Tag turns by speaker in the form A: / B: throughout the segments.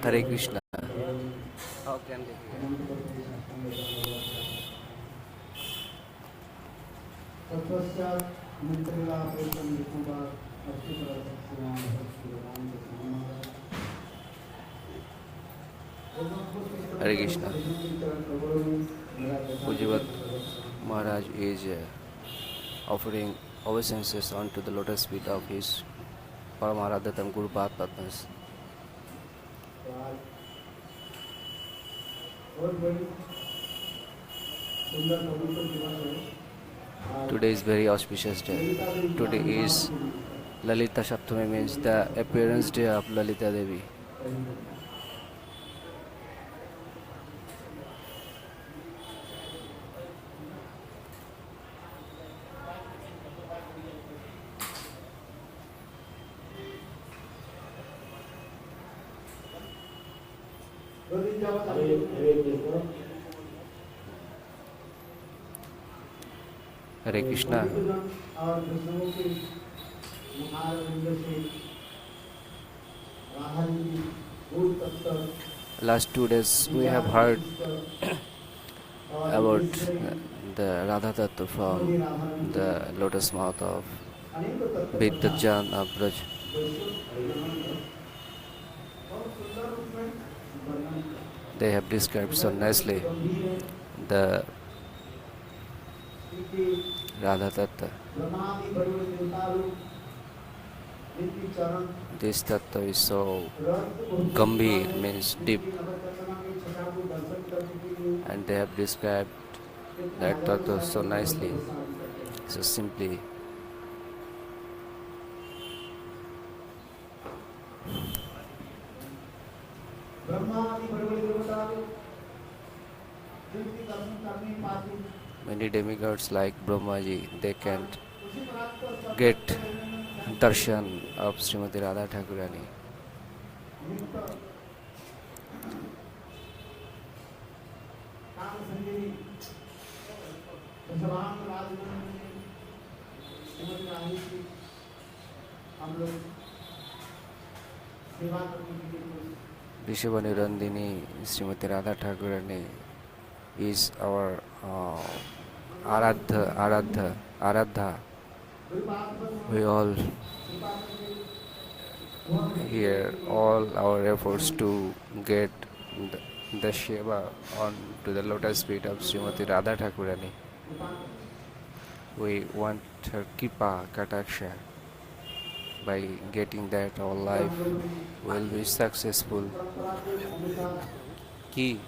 A: Hare Krishna. How can they hear? Hare Krishna. Pujavat Maharaj is offering obeisances onto the lotus feet of his Paramaradhatam Guru Padmas. Today is very auspicious day. Today is Lalita Saptami, means the appearance day of Lalita Devi. Hare Krishna. Last 2 days we have heard about the Radha Tattva from the lotus mouth of Vidyajan of Braj. They have described so nicely the Radha Tattva. This Tattva is so Gambhir, means deep, and they have described that Tattva so nicely, so simply. Many demigods like Brahmaji, they can't get darshan of Srimati Radha Thakurani. Rishabhani Randini, Srimati Radha Thakurani is our Aradha. We all here all our efforts to get the Sheva on to the lotus feet of Srimati Radha Thakurani. We want her Kripa Kataksha. By getting that, our life will be successful. Ki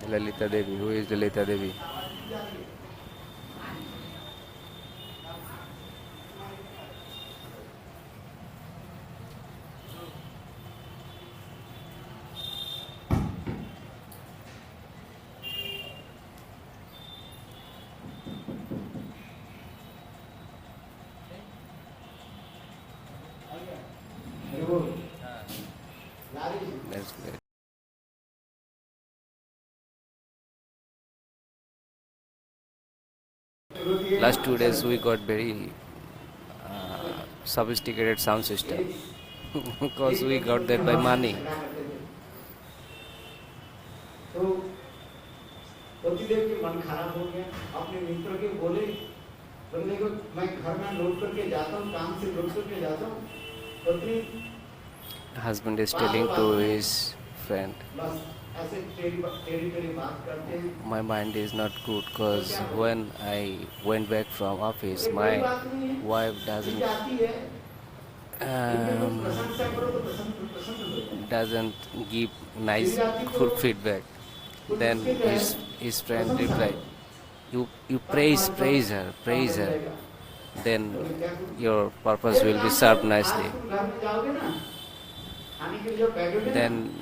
A: Lalita Devi. Who is Lalita Devi? That's great. Last 2 days we got very sophisticated sound system because we got that by money.
B: पतिदेव के मन खराब हो गया, अपने मित्र के बोले बंदे को मैं घर में लौट करके जाता हूँ, काम से लौट करके जाता हूँ, पत्नी
A: Husband is telling to his friend,
B: बस ऐसे टेढ़ी बात करते हैं.
A: my mind is not good because when I went back from office, my wife doesn't give nice good feedback. Then his friend replied, you praise her, then your purpose will be served nicely. Then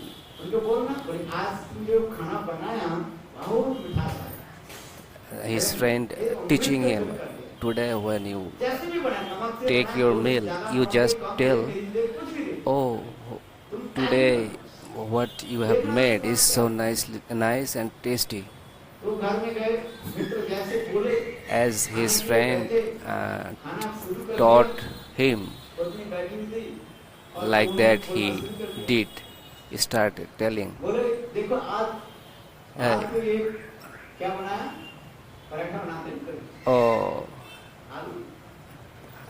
A: his friend teaching him, today when you
B: जैसे भी बनाए, नमक से
A: take
B: बनाए,
A: your
B: थोड़ी
A: meal,
B: ज़्यादा
A: you
B: नमक दे,
A: just
B: कम दे,
A: tell,
B: तेज दे, कुछ भी दे।
A: oh,
B: तुम टाइम
A: today
B: पे
A: what you have
B: देखना
A: made
B: तुम्हारा
A: is
B: क्या
A: so
B: होता है।
A: nice and tasty.
B: तो घर में गए, मित्र जैसे बोले,
A: As
B: खाने
A: his
B: के लिए
A: friend
B: बैठे,
A: uh,
B: खाना शुरू कर दिया,
A: taught him,
B: पत्नी बैठी हुई थी, और
A: like
B: उन्होंने
A: that
B: बोलना
A: he
B: शुरू कर दिया।
A: did, he started telling,
B: बोले, देखो आज
A: hey,
B: तो ये क्या बनाया? पराठा बनाते हैं कभी।
A: oh,
B: आलू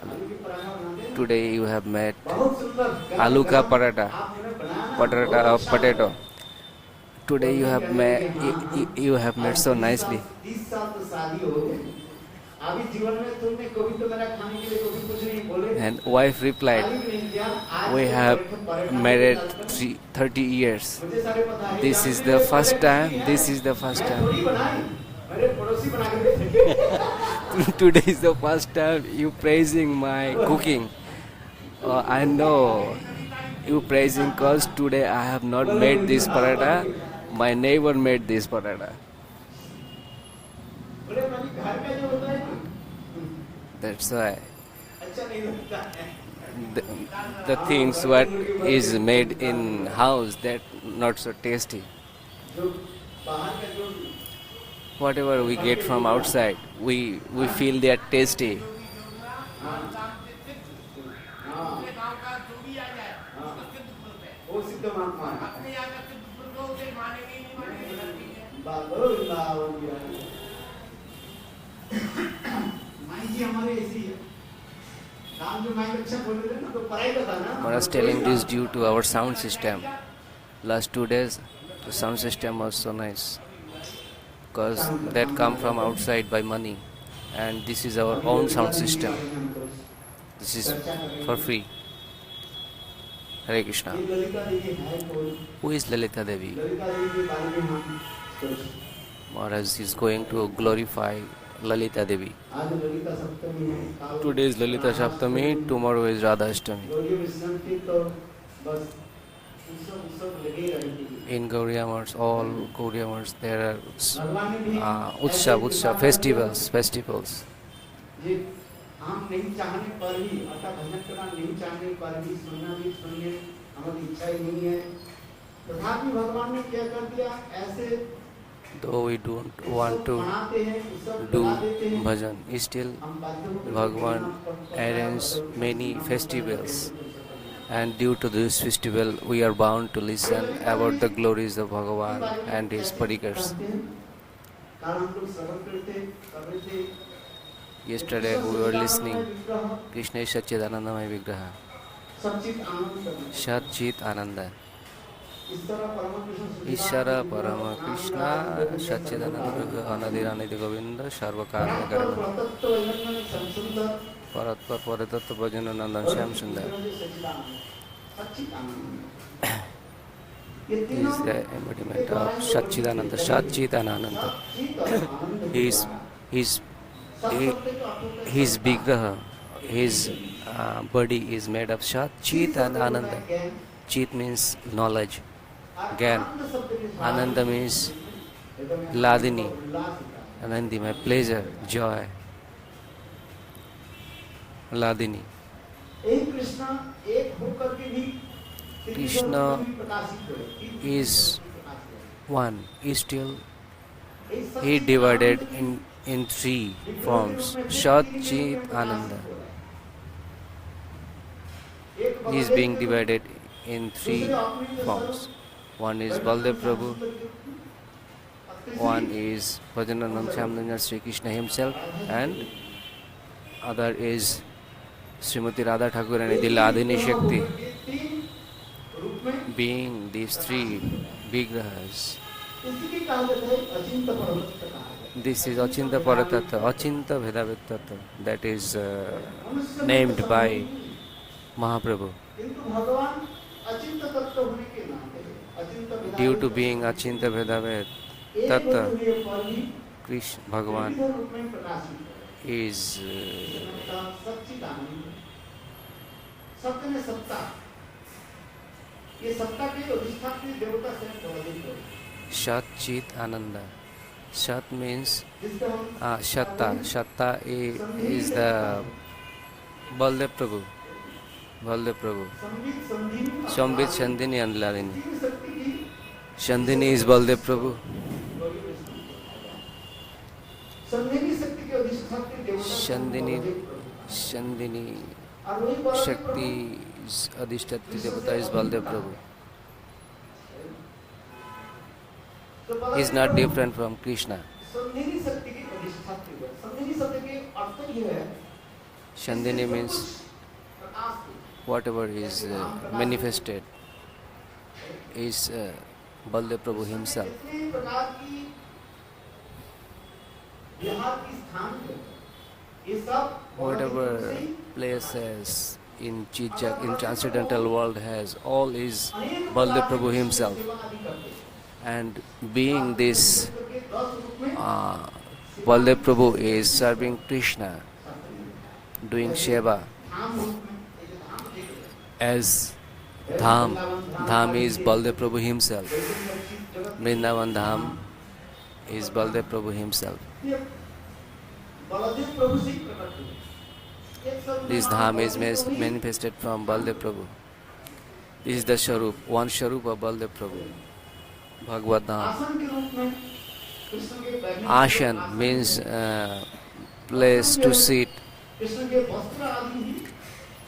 B: आलू की पराठा बनाते हैं ना?
A: today you have made
B: बहुत सुंदर,
A: aloo ka
B: गरम-गरम,
A: paratha,
B: आपने बनाया ना,
A: paratha
B: बहुत
A: of
B: अच्छा
A: potato.
B: बना।
A: Today you
B: बोलने
A: have
B: कहने
A: made
B: लगे, हाँ,
A: you have made
B: आज
A: so
B: 30
A: nicely.
B: 30 साल तो शादी हो गई। अभी जीवन में तुमने कभी तो मेरा खाने के लिए कभी कुछ नहीं बोले।
A: And wife replied,
B: तारीफ नहीं किया, आज
A: we
B: तो
A: have
B: पराठा
A: married
B: डालकर
A: 30 years.
B: मुझे सारे पता है,
A: This
B: जानते
A: is
B: हैं
A: the
B: मेरे
A: first
B: बड़े
A: time.
B: खुशी
A: This
B: है।
A: is the first
B: मैं
A: time.
B: थोड़ी बनाई, मेरे पड़ोसी बना के देते।
A: Today is the first time you praising my cooking. I know you praising cause today I have not made this paratha. My neighbor made this paratha.
B: बोले भाई घर में जो होता है ना,
A: That's why
B: अच्छा नहीं लगता है।
A: the, the things what is made in house that not so tasty.
B: जो बाहर का जो
A: Whatever we get from outside, we feel they are tasty.
B: हाँ, वो सिद्ध महात्मा है। बाबा माई जी हमारे ऐसी है। नाम जो माइक अच्छा बोल रहे हैं ना, तो पढ़ाई का था ना।
A: I was telling this due to our sound system. Last 2 days, the sound system was so nice. Because that come from outside by money. And this is our own sound system. This is for free. Hare Krishna.
B: ये ललिता देवी है कौन?
A: Who is Lalita Devi?
B: Lalita Devi के बारे में हम कुछ
A: Maharaj is going to glorify Lalita Devi.
B: आज ललिता सप्तमी है। काल-
A: Today is Lalita Saptami, tomorrow is Radha Ashtami.
B: Gauri Vishnu की तो बस उत्सव लगे रहेंगे।
A: In Gauriya Maths, all Gauriya Maths, there are
B: भगवान ने भी
A: Utsav, festivals.
B: ये हम नहीं चाहने पर भी, अतः भजन करना नहीं चाहने पर भी सुनना भी सुनिए, हमारी इच्छा ही नहीं है। तथापि भगवान ने क्या कर दिया, ऐसे
A: Though we don't want to
B: मनाते हैं, उत्सव
A: do
B: मना देते हैं।
A: bhajan, still
B: हम बाध्य होकर
A: Bhagwan arranges many festivals, and due to this festival we are bound to listen about the glories of Bhagavan and his parikars.
B: कारण हम लोग श्रवण करते कर रहे थे।
A: Yesterday we were listening Krishna is Satchidanandamaya Vigraha,
B: सच्चित आनंद करना।
A: Sat Chit Ananda,
B: ईश्वर
A: Ishara Parama Krishna Satchidananda Vigraha Anadirani Govinda Sarvakarma Karana
B: तत्व में संसुंदर
A: Paratpa Paratattva Bhajananandan Shyam Sundar.
B: सच्चित आनंद। ये
A: He
B: तीनों
A: is the embodiment of Satchidananda, Sat Chit and Ananda.
B: सच्चित और आनंद के
A: His
B: द्वारा
A: his
B: सब शब्द के अटूट है।
A: his vigraha, his body is made of Sat Chit and Ananda.
B: ज्ञान,
A: Chit means knowledge,
B: और
A: ज्ञान.
B: आनंद शब्द के साथ
A: Ananda means
B: ये तो मैं
A: Ladini,
B: उल्लास का।
A: Anandi, my pleasure, joy. Ladini.
B: एक कृष्ण एक होकर के भी
A: कृष्ण
B: प्रकाशित हुए।
A: is one. Is still
B: एक सच्चित
A: he divided
B: Anand
A: in 3 forms. Sat Chit Ananda. He is being divided in 3 forms. One is Baldev Prabhu, one is Bhajananand Shyamnandar Sri Krishna himself, and other is Srimati Radha Thakur and the Ladini Shakti.
B: रूप में
A: Being these 3 vigrahas,
B: इसी कहा जाता है अचिंत्य पर्वत कहा है।
A: this is Achinta Paratattva, Achinta Bhedavet Tattva, that is named by Mahaprabhu.
B: किंतु भगवान अचिंत्य तत्व होने के नाते अचिंत्य
A: Due to being Achinta Bhedavet
B: एक
A: Tattva,
B: होते हुए पर भी
A: Krishna Bhagavan
B: विविध रूप में प्रकाशित है।
A: is
B: सच्चिदानंद, सत्य में सत्ता, ये सत्ता के अधिष्ठात्री देवता से संबंधित है।
A: Sat Chit Ananda. Shat means
B: जिसका हम
A: Shatta. Shatta is the Baldev Prabhu. Baldev Prabhu.
B: Sambit संधिनी और
A: Shambit,
B: लालिनी,
A: Shandini and Lalini.
B: तीन शक्ति की
A: Shandini is Baldev Prabhu.
B: Gauri वैष्णव को कहा जाता है। संधिनी शक्ति के अधिष्ठात्री देवता
A: Shandini,
B: बलदेव प्रभु।
A: Shandini
B: और वही Baldev
A: Shakti is Adhishthatri Devata is Baldev Prabhu.
B: प्रभु। तो
A: He is
B: Baldev
A: not
B: Prabhu
A: different from Krishna.
B: संधिनी शक्ति की अधिष्ठात्री है। संधिनी शब्द के अर्थ ये है
A: Shandini
B: इससे सब
A: means
B: कुछ प्रकाश को
A: whatever is manifested is Baldev Prabhu himself.
B: जितने प्रकार की बिहार की स्थान है ये सब
A: Whatever places in Chijak, in transcendental world has, all is Baldev Prabhu himself. And being this, Baldev Prabhu is serving Krishna, doing Seva as Dham. Dham is Baldev Prabhu himself. Vrindavan Dham is Baldev Prabhu himself.
B: Baldev प्रभु से ही प्रकट हुए। एक सब
A: This Dham is manifested from Baldev Prabhu. This is the Sharup, one Sharup of Baldev Prabhu. Bhagavad Dham.
B: आसन के रूप में कृष्ण के बैठने के
A: Ashan
B: आसन
A: means place to sit.
B: Krishna के वस्त्र आदि ही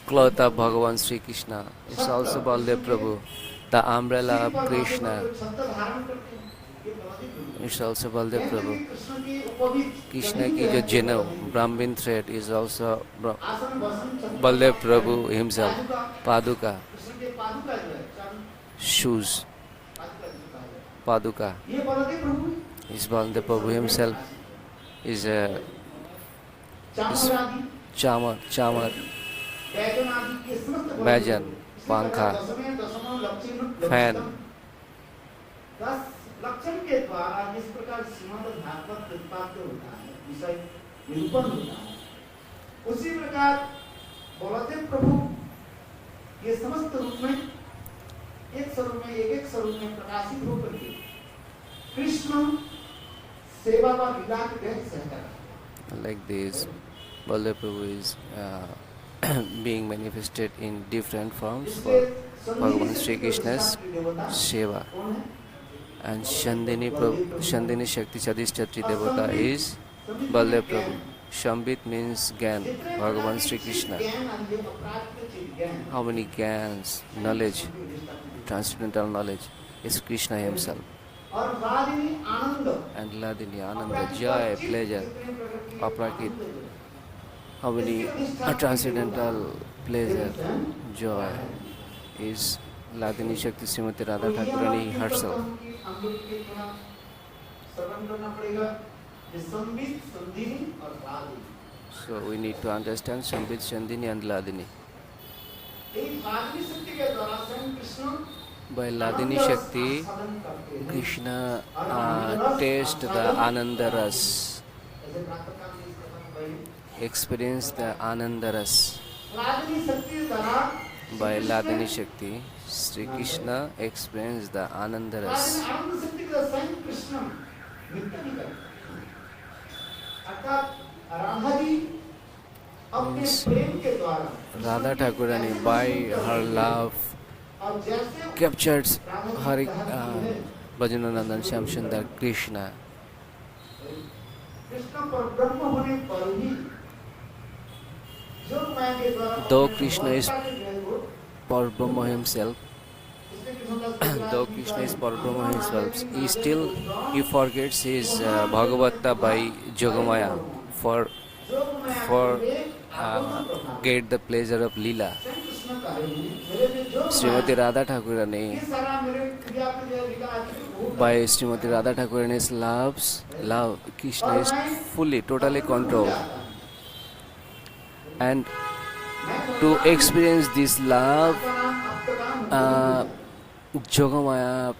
A: Cloth of Bhagavan Sri Krishna is also Baldev Prabhu. The umbrella of Krishna
B: छत्र धारण करते हैं ये बलदेव प्रभु।
A: is also Baldev Prabhu.
B: Krishna की उपवित
A: Krishna ki jo Janav, Brahmin thread is also
B: आसन वसन छत्र
A: Baldev Prabhu himself. Paduka,
B: Krishna के पादुका जो है चांद
A: shoes,
B: पादुका जिसे कहा जाता है।
A: Paduka
B: ये बलदेव प्रभु
A: is Baldev Prabhu himself. Is
B: चामर आदि
A: Chamar,
B: बैजन आदि के समस्त बलदेव
A: बैजन,
B: प्रभु। इसी
A: पंखा,
B: प्रकार दसवें दसवां लक्षण
A: फैन।
B: 10 लक्षण के द्वारा जिस प्रकार श्रीमद् भागवत प्रतिपाद्य होता है विषय निरूपण होता है उसी प्रकार बलदेव प्रभु ये समस्त रूप में एक स्वरूप में एक स्वरूप में प्रकाशित होकर के कृष्ण सेवा व लीला के गहन सहकार
A: like this, Baldev Prabhu is being manifested in different forms for Bhagavan Sri Krishna's Seva.
B: कौन है
A: And Shandini Prabhu, Shandini Shakti Chadishthatri Devata is Baldev Prabhu. Shambit means Gyan, Bhagavan Sri Krishna.
B: ज्ञान आदि अपराध ज्ञान
A: How many Gyans, knowledge, transcendental knowledge is Krishna himself.
B: और वादिनी आनंद
A: And Ladini, Ananda, joy, pleasure, Aprakit. How many transcendental pleasure, joy is Ladini Shakti Srimati Radha Thakurani herself. So we need to understand Shambit, Shandini and Ladini. By Ladini Shakti, Krishna taste the Ananda Ras, experience the Ananda Ras. By Ladini Shakti, Sri Krishna experienced the Ananda Ras. Means Radha Thakurani, by her love, captures Hari Bhajananandan Shyamsundar Krishna. Though Krishna is Parabrahma himself, though Krishna is Parabrahma himself, he forgets his Bhagavata by Jogamaya for get the pleasure of Leela. Srimati Radha Thakurani, by Srimati Radha Thakurani's love, Krishna is fully, totally controlled. And to experience this love, Jogamaya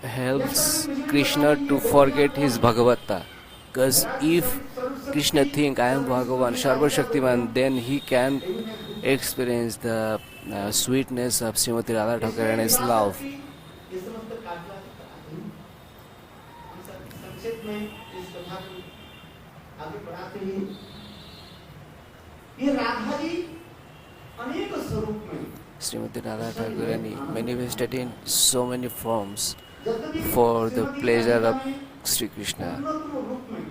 A: helps Krishna to forget his Bhagavata. Because if Krishna think I am Bhagavan, Sarva Shaktiman, then he can experience the sweetness of Srimati Radha Thakurani's love.
B: में इस कथा को आगे बढ़ाते हैं। ये राधा जी अनेक स्वरूप में
A: Srimati Radha Thakurani manifested in so many forms
B: यद्यपि
A: for the
B: Shrimati
A: pleasure
B: Radhika
A: of
B: में
A: Sri Krishna.
B: पूर्णत्व रूप में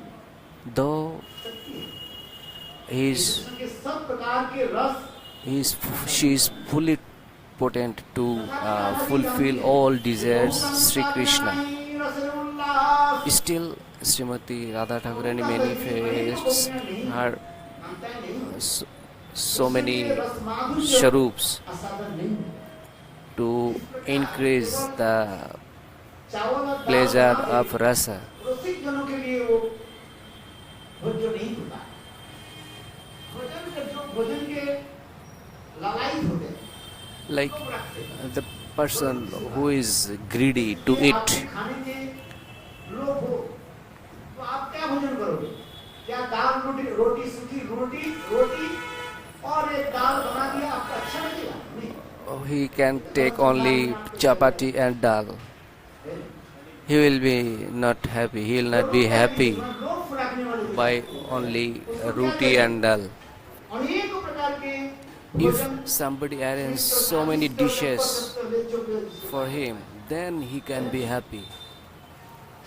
A: Though
B: शक्ति है।
A: he is,
B: कृष्ण के सब प्रकार के रस
A: she is fully potent to fulfill all desires Sri Krishna. Still, Srimati Radha Thakurani manifests her so many sharups to increase the pleasure of rasa.
B: रसिक जनों के लिए वो भोज्य नहीं होता। भोजन के जो भोजन के लालायित होते हैं,
A: Like
B: वो रखते हैं।
A: the person who is greedy to
B: यदि
A: eat,
B: आपके खाने के लोभ हो तो आप क्या भोजन करोगे? क्या दाल रोटी रोटी सूखी रोटी रोटी और एक दाल बना दिया आपको अच्छा लगेगा? नहीं।
A: he can take only chapati and dal. He will be not happy. He will not be happy
B: लोभ फुलाने वाले
A: by only roti and dal.
B: अनेकों प्रकार के
A: If somebody arranges so many dishes for him, then he can be happy.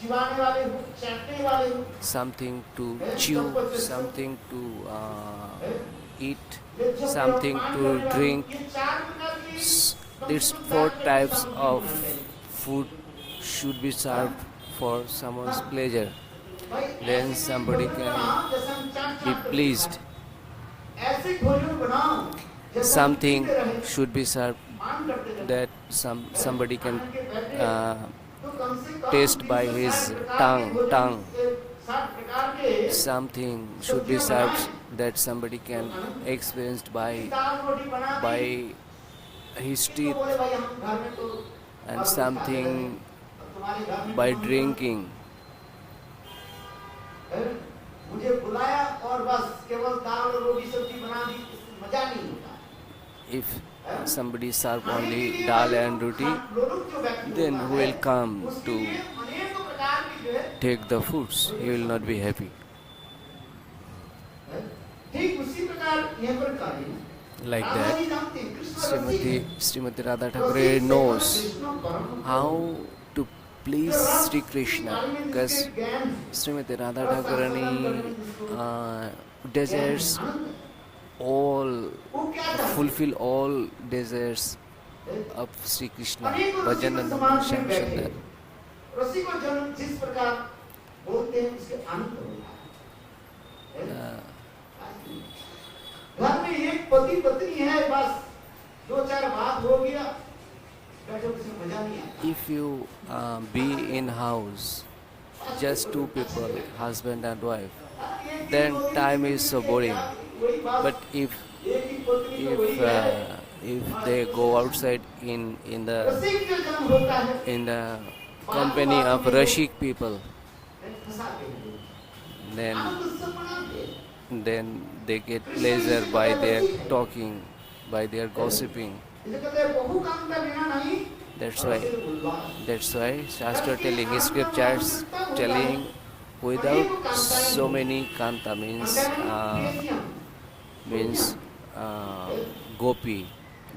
B: चिबाने वाले हो, चाटने वाले हो,
A: Something to chew, something to eat, something to drink.
B: ये चार प्रकार के
A: These four types of food should be served for someone's pleasure.
B: भाई
A: Then somebody can be pleased.
B: ऐसे भोजन बनाओ जैसा
A: Something
B: पीते रहे,
A: should be served
B: मान करते रहे।
A: that somebody can
B: खाने के बैठे,
A: uh,
B: तो कम से कम
A: taste by
B: 360
A: his
B: प्रकार
A: tongue.
B: के भोजन, 60 प्रकार के
A: Something should be served that somebody can experience by
B: दाल रोटी बना दी,
A: his
B: तो
A: teeth
B: बोले भाई हम घर में तो
A: and
B: और
A: something
B: अब तुम्हारे घर में
A: by
B: तो
A: drinking.
B: मुझे बुलाया और बस केवल दाल और रोटी सब्जी बना दी, इसमें मजा नहीं होता।
A: If somebody serve only dal and roti, then who will come to take the foods? He will not be happy.
B: ठीक उसी प्रकार यहाँ पर कार्य है।
A: Like
B: राधा
A: that,
B: जी जानते हैं, कृष्ण रसिक है।
A: Srimati Radha Thakur knows how to please Sri Krishna, because Srimati Radha Thakurani desires all, fulfill all desires of Sri Krishna. Bhajananam Shyam Sundar.
B: रसिक और जन जिस प्रकार बोलते हैं उसके आनंद होता है। घर में एक पति पत्नी है, बस दो चार बात हो गया, बैठो उसमें मजा नहीं आता।
A: If you be in house, just two people, husband and wife, then time is so boring. But if they go outside in the
B: रसिक जो जन्म होता है,
A: company of Rashik people,
B: फंसाते हैं।
A: then
B: आनंद उत्सव मनाते हैं।
A: they get pleasure by their talking, by their gossiping.
B: इसे कहते हैं बहु काम का बिना नहीं,
A: That's
B: और
A: why
B: सिर्फ उल्लास।
A: Shastra telling, scriptures telling, without so many kanta means gopi,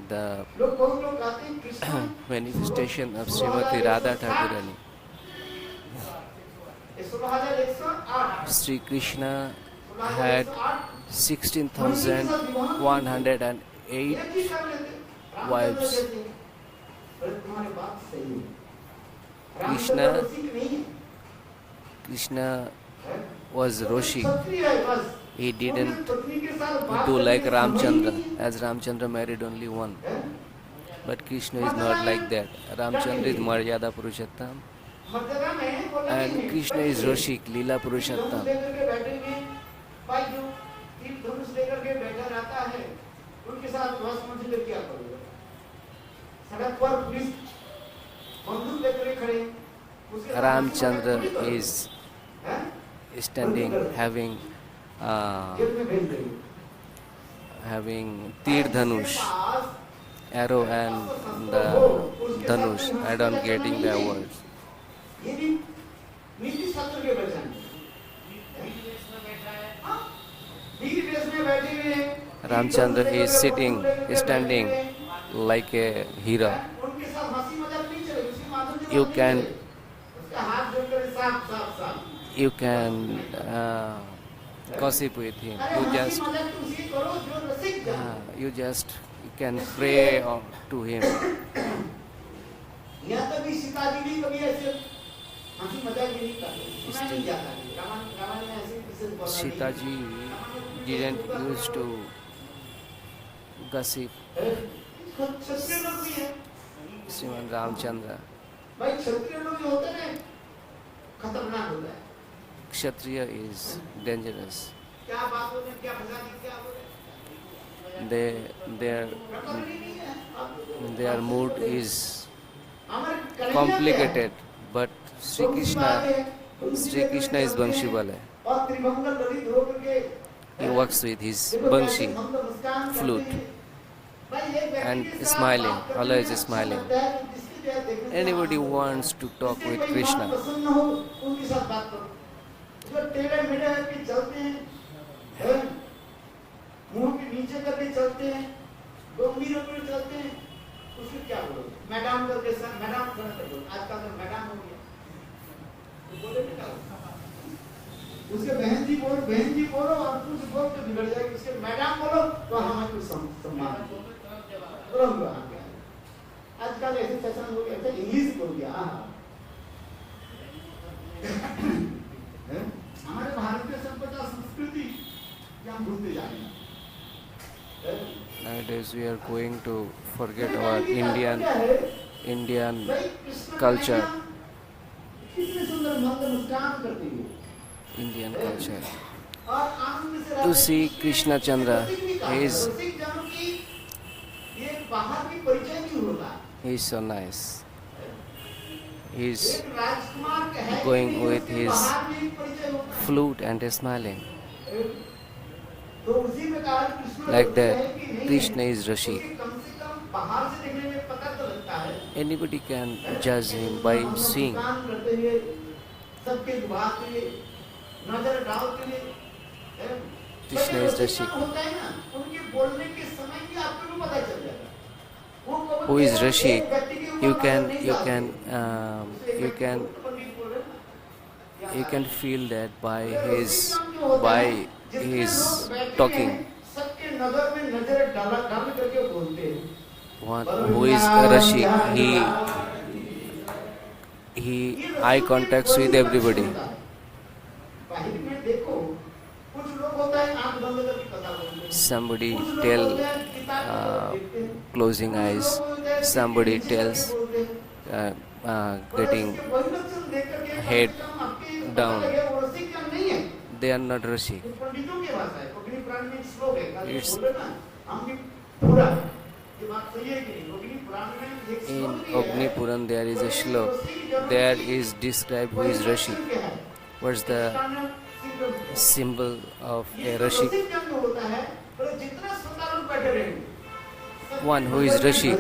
A: the
B: लोग बहुत लोग कहते हैं Krishna
A: manifestation of Srimati Radha Thakurani.
B: 16,108
A: Sri Krishna had 16,108 wives. Krishna was Roshik. He didn't do like Ramchandra, as Ramchandra married only one. But Krishna is not like that. Ramchandra is Maryada Purushottam and Krishna is Roshik, Leela Purushottam.
B: उनके साथ बस मंजिल क्या करोगे? सड़क पर police बंदूक लेकर खड़े, उसके साथ
A: Ramchandra is
B: हैं?
A: standing having
B: जेल में भेज देंगे।
A: Tir Dhanush, arrow and the Dhanush. I don't getting the words.
B: ये भी नीति शास्त्र के वचन में बैठे हुए हैं,
A: Ramchandra is sitting, standing like a hero.
B: उनके साथ हंसी मजाक नहीं चलेगी, उसकी माधुर्य
A: You
B: बात नहीं
A: can
B: चलेगी। उसका हाथ जोड़कर साफ साफ साफ,
A: you can gossip with him.
B: अरे
A: You
B: हंसी
A: just
B: मजाक तो उसी करो जो रसिक जाने।
A: you can pray to him.
B: यहाँ तक भी सीताजी भी कभी ऐसे हंसी मजाक भी नहीं करते, सुना नहीं जाता है। रामायण में ऐसे किसी को पता नहीं।
A: Sita ji didn't used to gossip
B: क्षत्रिय लोग भी हैं
A: Sriman Ramchandra.
B: भाई, क्षत्रिय लोग जो होते हैं खतरनाक होता है।
A: Kshatriya is dangerous.
B: क्या बात होती है, क्या फंसा दी, क्या बोले,
A: They their
B: प्रकरण ही नहीं है।
A: their mood is
B: हमारे कलेजा
A: complicated, but Sri
B: बंसी बात है,
A: Krishna
B: बंसी
A: Sri
B: लेकर
A: Krishna is
B: चलते हैं,
A: Banshibala.
B: और त्रिभंग ललित होकर के
A: He works with his
B: देखो
A: Banshi
B: कैसे भंग मुस्कान करते
A: flute
B: हैं। भाई, एक व्यक्ति
A: and
B: के साथ
A: smiling,
B: बात करने
A: always
B: में अच्छा
A: smiling.
B: लगता है, तो जिसकी जो है देखने से
A: Anybody
B: आनंद होता है।
A: wants to talk
B: जिसके
A: with
B: कोई
A: Krishna.
B: बात पसंद न हो, उनके साथ बात करो। जो टेढ़े मेढ़े करके चलते हैं, मुंह के नीचे करके चलते हैं, गंभीर होकर चलते हैं, उसको क्या बोलोगे? मैडम करके सर, मैडम करके बोलो। आजकल तो मैडम हो गया, तो बोले बेटा, उसके बहन जी बोलो और कुछ बोल के बिगड़ जाएगी। उसके मैडम बोलो तो हमें कुछ सम्मान दो। तुरंत आ गया। आजकल ऐसे फैशन हो गया, ऐसे इंग्लिश बोल गया। हमारे भारतीय सभ्यता संस्कृति क्या हम भूलते जा रहे हैं।
A: Nowadays we are going to forget our Indian
B: भाई, कृष्ण
A: culture.
B: कन्हैया कितने सुंदर मंद मुस्कान करती है
A: Indian culture.
B: और आनंद से
A: To see Krishna Chandra, he is
B: ये बाहर की परिचय नहीं होता।
A: so nice. He is
B: एक राजकुमार का है
A: going
B: कि
A: with
B: उसके
A: his
B: बाहर भी एक परिचय होता है।
A: flute and smiling.
B: तो उसी प्रकार कृष्ण
A: Like
B: है
A: that,
B: कि नहीं
A: Krishna
B: है।
A: is Rashi.
B: उसके कम से कम बाहर से देखने में पता तो लगता है।
A: Anybody can judge him by seeing.
B: काम करते हुए, सबके दुआते हुए, नजर डालते हुए,
A: कृष्ण
B: बड़े
A: is
B: रसिक
A: Rashi.
B: होता है ना, उनके बोलने के समय ही आपको भी पता चल जाता है। वो
A: Who is Rashi?
B: एक व्यक्ति के ऊपर
A: You
B: नजर
A: can
B: नहीं
A: you
B: डालते।
A: can
B: दूसरे
A: you
B: व्यक्ति
A: can
B: को पंडित बोल रहे हैं ना,
A: you can feel that by
B: Rasik
A: his
B: जो होता है, जितने
A: his
B: लोग बैठे
A: talking.
B: हैं, सबके नजर में नजर डाल करके बोलते हैं।
A: One who is Rashi, he eye contacts with everybody.
B: बाहर में देखो, कुछ लोग होता है आंख बंद करके कथा बोलते हैं।
A: Somebody
B: कुछ लोग
A: tell
B: होते हैं किताब देखते हैं।
A: closing
B: कुछ
A: eyes.
B: लोग होते हैं
A: Somebody
B: पीछे
A: tells
B: करके बोलते हैं।
A: getting
B: और इसके वचन देख करके
A: head
B: कम से कम आपके पता
A: down.
B: लगे वो रसिक क्या नहीं है।
A: They are not Rashi.
B: ये पंडितों की भाषा है। अग्नि पुराण में एक श्लोक है, कल
A: It's-
B: बोले ना, हम भी पूरा, ये बात सही है कि नहीं? अग्नि पुराण में एक
A: In
B: श्लोक भी है।
A: Agni Puran there is a shlok. There is described who is Rashi. What's the symbol of a Rashi? One who is Rashi,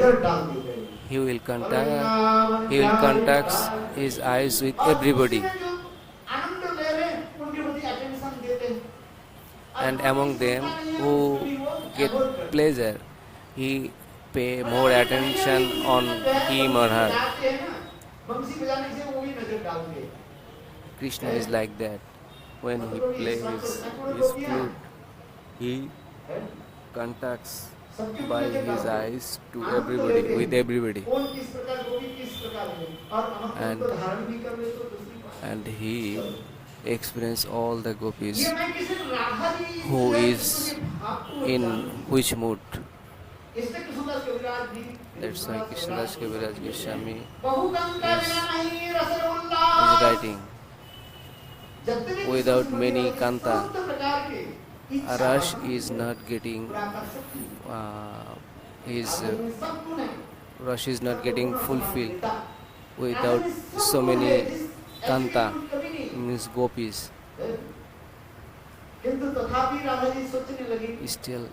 A: he will contact his eyes with everybody. And among them who get pleasure, he pay more attention on him or her. Krishna is like that. When he plays his flute, he contacts by his eyes to everybody, with everybody. And he experiences all the gopis who is in which mood. That's why Krishnadas Kaviraj Goswami is writing, without many kanta, Arash is not getting Rush is not getting fulfilled without so many kanta, means gopis. Still,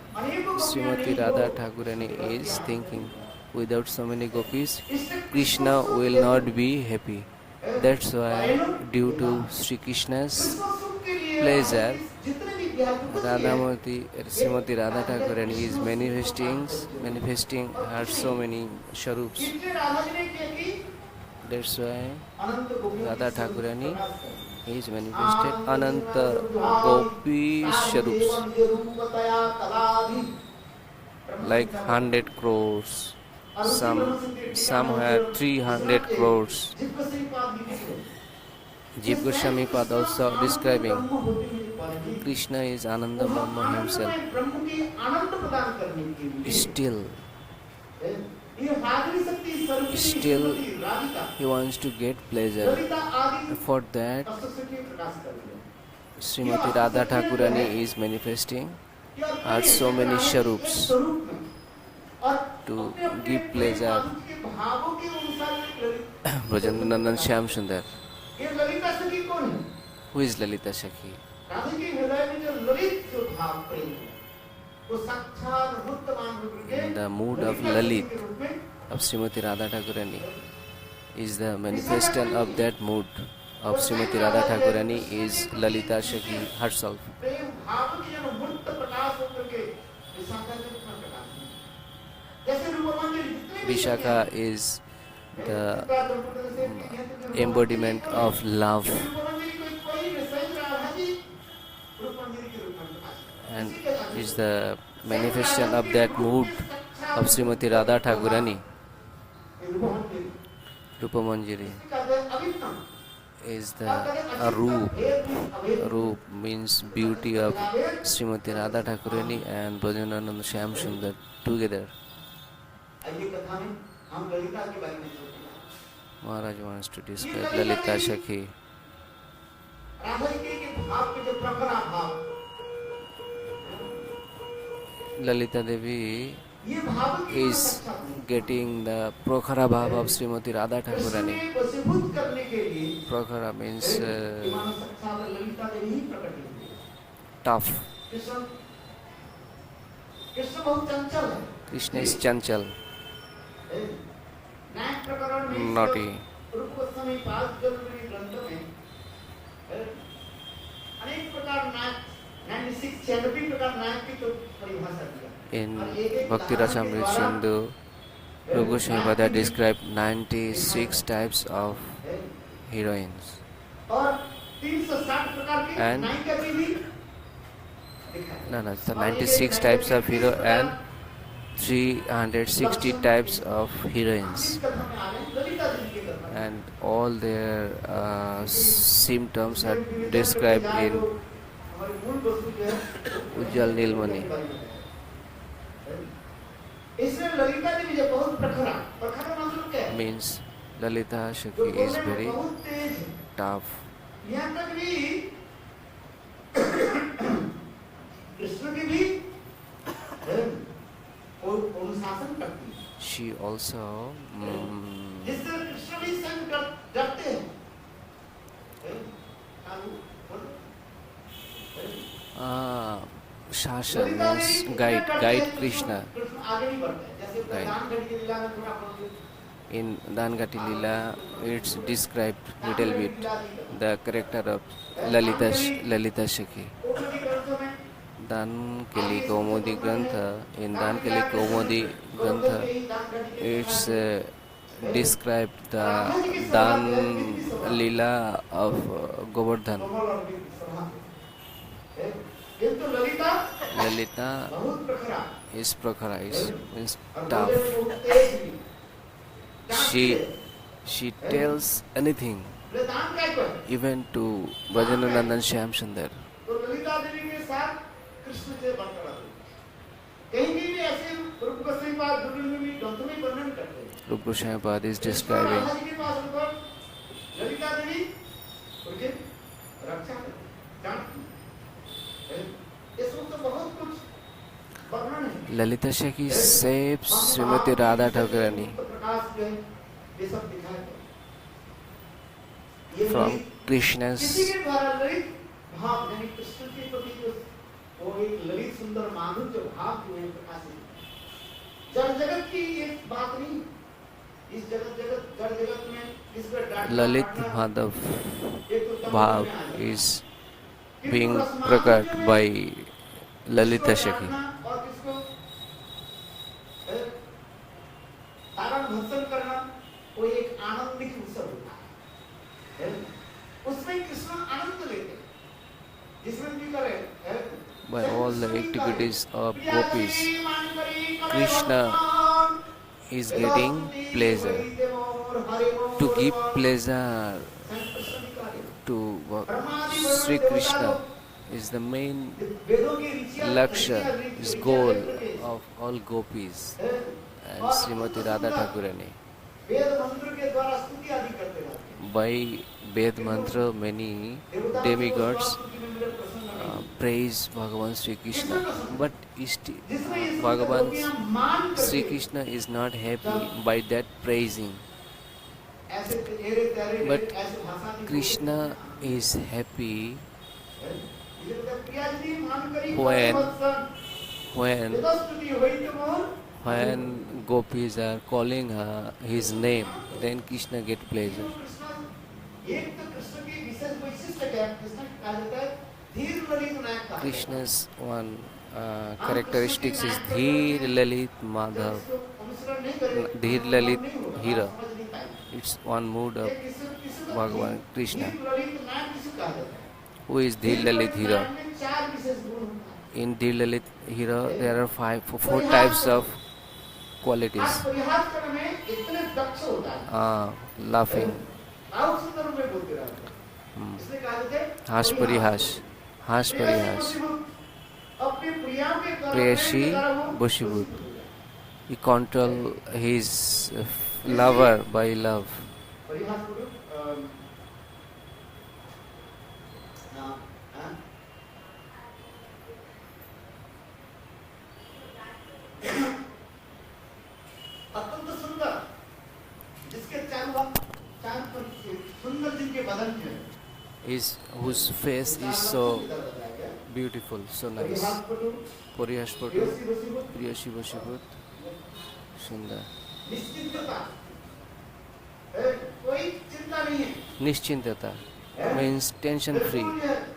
A: Srimati Radha Thakurani is thinking, without so many gopis, Krishna will not be happy. That's why, due to Sri Krishna's pleasure, Radhamurti, Srimati Radha Thakurani is manifesting her so many sharups.
B: इसलिए राधा जी ने क्या की
A: That's why
B: अनंत गोपियों
A: Radha
B: की
A: Thakurani
B: प्रकाश कर दिया।
A: is manifested Ananta Gopi Sharups, like 100 crores. Some have 300 crores. Jiva Goswami Pad also describing Krishna is Ananda Brahma himself. Still he wants to get pleasure. For that, Srimati Radha Thakurani is manifesting her so many sharups to give pleasure. Brajandandan Shyam Sundar.
B: ये ललिता सखी कौन है?
A: Who is Lalita Sakhi?
B: Radha के हृदय में जो ललित जो भाव प्रेम है, वो साक्षात वर्तमान रूप के
A: The mood of Lalit of Srimati Radha Thakurani is the manifestation of that mood of Srimati Radha Thakurani is Lalita Sakhi herself.
B: प्रेम भाव की जो मूर्त प्रकाश होकर के विशाखा के रूप में प्रकाश है। जैसे रूपमंजरी जितने भी
A: Vishakha is the embodiment of love
B: Rupamanjari कोई विषय राधा जी रूपमंजरी के रूप में प्रकाश है।
A: and is the manifestation of that mood of Srimati Radha Thakurani.
B: Rupamanjari
A: Rupamanjari
B: का अभिन्नम
A: is the Roop means beauty of Srimati Radha Thakurani and Brajandandan Shyam Sundar together.
B: आइए कथा में हम ललिता के बारे में सोचेंगे।
A: Maharaj wants to describe Lalita Sakhi.
B: Radha ji के भाव के जो प्रखर भाव,
A: Lalita Devi
B: ये भाव की
A: is getting the Prokhara Bhav of Srimati Radha Thakurani.
B: Krishna को वशीभूत करने के लिए
A: Prokhara means
B: मानो साक्षात ललिता देवी ही प्रकट हुई है।
A: tough.
B: कृष्ण बहुत चंचल है।
A: Krishna is Chanchal,
B: नायक प्रकरण में
A: naughty.
B: रूप गोस्वामी पाद जरूरी ग्रंथ में अनेक प्रकार नायक 96 प्रकार नायक की तो परिभाषा दिया।
A: In Bhakti Rasamrita Sindhu, Rupa Goswami Pada described 96 types of heroines.
B: और 360 प्रकार की
A: And-
B: नायिका की भी
A: No, it's the 96 types of hero and 360 types of heroines.
B: इस कथा में आ गए ललिता देवी की कथा।
A: And all their symptoms are described in
B: हमारी मूल वस्तु जो है
A: Ujjwal Nilmani.
B: इसमें ललिता देवी जो बहुत प्रखर मतलब क्या है?
A: Means Lalita
B: जो
A: Sakhi
B: बोलने
A: is
B: में
A: very
B: बहुत तेज है।
A: tough.
B: यहाँ तक भी कृष्ण की भी अनुशासन करती है,
A: She also
B: जिससे कृष्ण भी संग डरते हैं।
A: Shashan means guide Krishna.
B: Krishna आगे नहीं बढ़ता है, जैसे
A: Guide.
B: दान घड़ी की लीला में थोड़ा बहुत
A: In Dangati Lila, it's described little bit the character of Lalita Sakhi.
B: Opening ग्रंथों में
A: Dan Keli Kaumudi Grantha, in Dan Keli Kaumudi Grantha, it's described the Dan Lila of Govardhan.
B: कमल और विद सभा है। किंतु ललिता
A: Lalita
B: बहुत प्रखरा
A: is Prakhara, means
B: और
A: tough.
B: बोले बहुत तेज भी।
A: She tells anything,
B: दान क्या है?
A: even to Brajandandan Shyam Sundar.
B: तो ललिता देवी के साथ कृष्ण से बरकरार हुई। कहीं भी ऐसे रूप गोस्वामी पाद दुर्लभ में ग्रंथ में वर्णन करते हैं।
A: Rupa Goswami Pad is
B: Krishna
A: describing
B: Radha ji के पास उनको ललिता देवी उनके रक्षा करती, जानती है। इसमें तो बहुत कुछ वर्णन है।
A: Lalita Sakhi saves Srimati Radha Thakurani
B: प्रकाश जो है ये सब दिखाया गया। ये
A: from
B: ललित
A: Krishna's
B: किसी के द्वारा ललित भाव यानी कृष्ण के प्रति जो वो एक ललित सुंदर माधुर्य जो भाव जो है प्रकाशित जड़ जगत की ये बात नहीं। इस जड़ जगत में इस पर
A: Lalit Madhav Bhav is being
B: किंतु रसमाधुर्य
A: प्रकट
B: में
A: by
B: किसको
A: Lalita Shakhi.
B: चाटना और किसको तारण भक्षण करना, वो एक आनंदित उत्सव होता है। उसमें कृष्ण आनंद लेते हैं, जिसमें भी करे
A: By all the activities of gopis, Krishna is getting pleasure. To give pleasure to Sri Krishna is the main lakshya, is goal of all gopis and Srimati Radha Thakurani.
B: वेद मंत्र के द्वारा स्तुति आदि करते रहते हैं।
A: By Ved Mantra, many demigods praise Bhagavan Sri Krishna. But Bhagavan Sri Krishna is not happy by that praising.
B: ऐसे तेरे तेरे
A: But
B: ऐसे भाषा नहीं
A: Krishna is happy
B: when
A: when gopis are calling his name, then Krishna get pleasure.
B: एक तो कृष्ण की विशेष वैशिष्ट्य क्या है? कृष्ण कहा जाता है धीर ललित नायक कहा जाता है।
A: Krishna's one characteristics is Dhir Lalit Madhav,
B: इसको अनुसरण नहीं करें,
A: Dhir Lalit
B: नहीं होगा,
A: Hira.
B: समझ नहीं पाएंगे।
A: It's one mood of
B: ये किसी को
A: Bhagavan Krishna.
B: धीर ललित नायक किसे कहा जाता है?
A: Who is Dhir Lalit Hira?
B: नायक में चार विशेष गुण होता है।
A: In Dhir Lalit Hira, there are four types of qualities.
B: आज परिहास करने में इतने दक्ष होता है।
A: Laughing,
B: बहुत सुंदर रूप में बोलते रहते हैं। इसलिए कहा जाता है
A: Hash Parihash, Hash Parihash,
B: अपने प्रिया के द्वारा
A: Preyashi
B: प्रेम के द्वारा वो
A: Bushibut. He control his lover by love.
B: परिहास करो, हाँ, हाँ। अत्यंत सुंदर, जिसके चार पर सुंदर जिनके बदन थे,
A: Whose face is so beautiful, so nice.
B: परिहास करो,
A: Parihashpatu,
B: प्रेयसी वशीभूत,
A: Priyashi Bushibut, Sundar.
B: निश्चिंतता, कोई चिंता नहीं है,
A: Nischintata means tension free,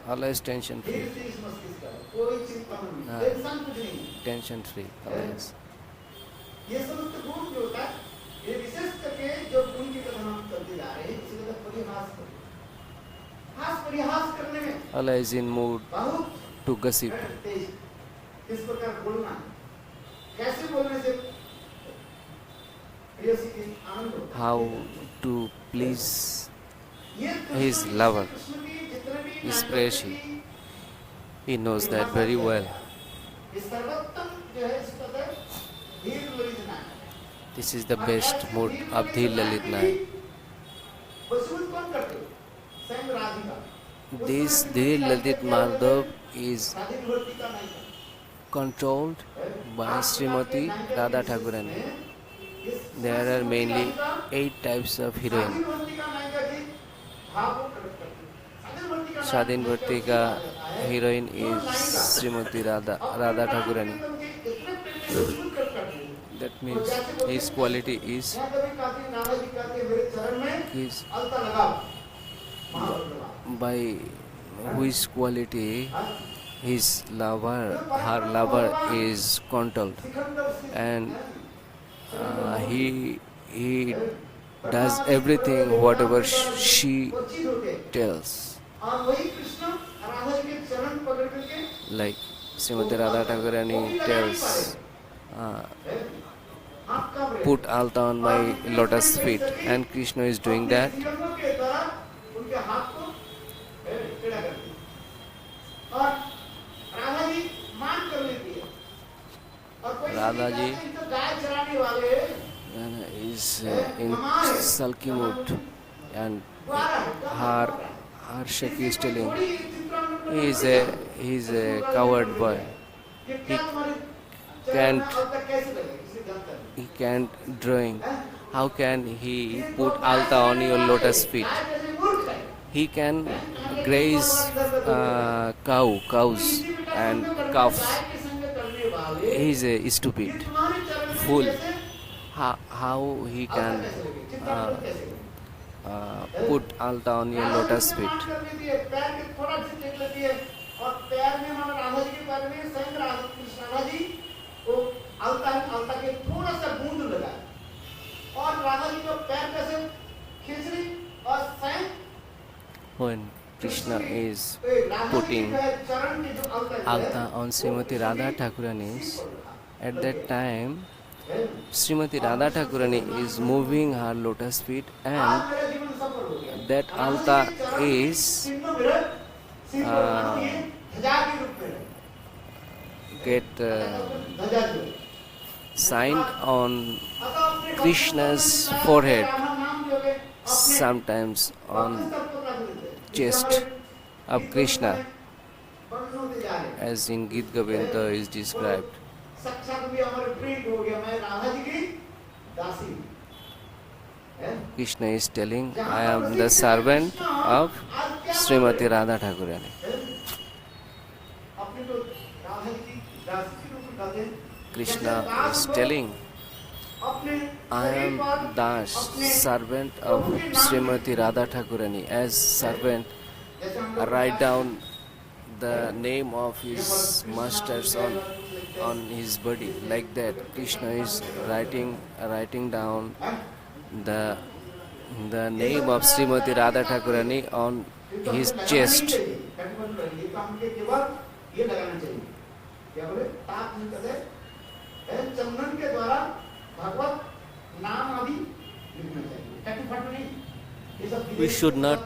A: always tension
B: धीरे
A: free,
B: से इस मस्तिष्क का, कोई चिंता नहीं,
A: हाँ।
B: टेंशन कुछ नहीं।
A: tension free, always.
B: ये समस्त गुण जो होता है, ये विशेष करके जो गुण की कथन हम करते जा रहे हैं, इसे कहते हैं परिहास करना। परिहास करने में
A: Always in mood
B: बहुत
A: to gossip.
B: तेज, किस प्रकार बोलना है, कैसे बोलने से प्रेयसी की आनंद होता है।
A: How to please
B: ये
A: his lover,
B: कृष्ण की जितने भी
A: his
B: नाटक
A: Preyashi.
B: की
A: He knows that very well.
B: ये सर्वोत्तम जो है इसका दर धीर ललित नायक।
A: This is the best mood of Dhir Lalit Nayak.
B: वसूल कौन करते हो? स्वयं Radhika.
A: This Dhir Lalit Madhav is
B: स्वाधीन भक्ति का नायिका।
A: controlled by Srimati Radha Thakurani. There are mainly 8 types of heroine.
B: स्वाधीन भक्ति का नायिका जी भाव को प्रकट करती है।
A: Sadhin Bharti ka heroine is Srimati Radha Thakurani.
B: इतने प्रेम से वसूल करती है।
A: That means his quality is
B: यहाँ कभी कहती है, नाना जी कहते हैं, मेरे चरण में
A: his
B: अलता लगाओ, महाप्रभु।
A: by whose quality his lover, her lover is controlled,
B: Sikandar से
A: and he does everything whatever she
B: वो चीज होते हैं।
A: tells.
B: और वही कृष्ण राधा जी के चरण पकड़ करके
A: Like Srimati Radha Thakurani tells,
B: आपका प्रेम
A: put alta on my lotus feet, and Krishna is doing that.
B: Sikandar के द्वारा उनके हाथ को टेढ़ा करती है। और राधा जी मान कर लेती है। और कोई
A: राधा जी
B: तो गाय चराने वाले
A: is in sulky mood, and her Shakti is telling he is a coward boy. He can't drawing. How can he put alta on your lotus feet? He can graze cows and calves. He is a stupid fool. How he can put alta on your lotus feet?
B: और पैर में मतलब राधा जी के पैर में स्वयं राधा जी को अलता के थोड़ा सा बूंद लगा और राधा जी को पैर कैसे खींच रही और स्वयं
A: When Krishna is
B: Radha ji
A: putting
B: के चरण के जो अलता
A: alta on Srimati Radha Thakurani's, at that time Srimati Radha Thakurani is moving her lotus feet and
B: आज मेरा जीवन सफल हो गया
A: that alta is
B: सिंह मेरे सिंह ध्वजा के रूप में
A: get
B: ध्वजा जो
A: signed on Krishna's forehead, sometimes on chest of Krishna, as in Gita Govinda is described.
B: साक्षात भी हमारे प्रिंट हो गया मैं राधा जी की दासी
A: Krishna is telling, I am the servant of Srimati Radha Thakurani.
B: अपने तो राधा जी की दासी के रूप में कहते हैं
A: Krishna is telling,
B: अपने
A: I am Das, servant of Srimati Radha Thakurani. As servant, write down the name of his masters on his body. Like that, Krishna is writing down the name of Srimati Radha Thakurani on his chest.
B: ये काम के केवल ये लगाना चाहिए क्या बोले ताप नहीं करते चंदन के द्वारा भगवत नाम आदि लिखना चाहिए टैटू फाटू नहीं ये सब
A: We should not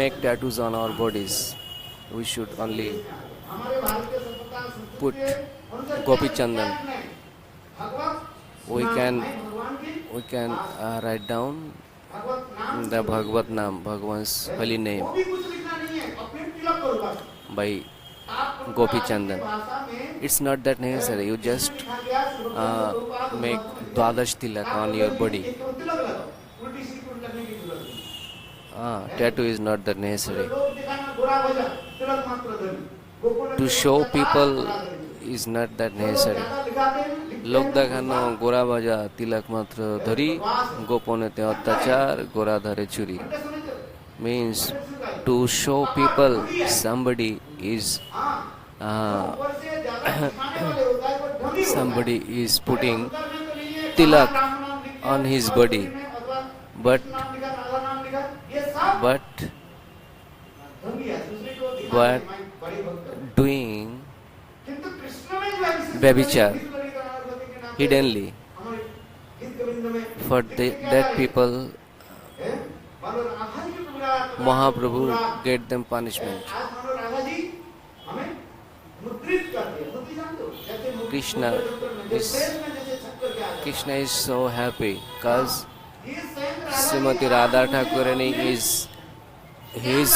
A: make tattoos on our bodies. We should only
B: हमारे भारत के सभ्यता
A: put
B: संस्कृति
A: Gopi Chandan.
B: Bhagavad
A: We can
B: भगवान की
A: write down
B: भगवत नाम
A: the Bhagavad Nam, Bhagwan's holy name
B: वो भी कुछ लिखना नहीं है अपने तिलक करो बस
A: by
B: आप
A: Gopi Chandan.
B: भाषा में
A: It's not that necessary. You just make Dwadash Tilak on your body.
B: तिलक लगाओ उल्टी सीधी उल्टी लगने की जरूरत नहीं
A: Tattoo is not that necessary.
B: लोग दिखाना गोरा भजा तिलक मात्र धरी Gokul
A: To show people is not that necessary. लोक देखानो गोरा भजा तिलक मात्र धरी गोपने ते अत्याचार गोरा धरे छुरी means to show people somebody is somebody is putting tilak on his body, but doing Babichar hiddenly. For that people, Mahaprabhu get them punishment. Krishna is so happy because Srimati Radha Thakurani is his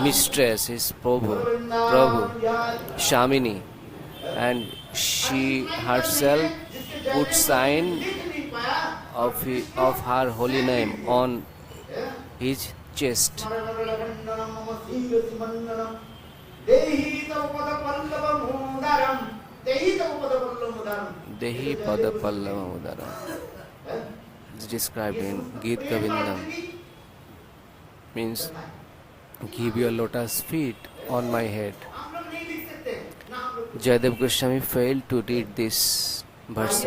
A: mistress, his Prabhu, Shamini, and she herself put sign of her holy name on his chest. Dehi Pada Pallava Udaram. It's described in Gita Govindam. Means, give your lotus feet on my head. Jayadev Goswami failed to read this verse.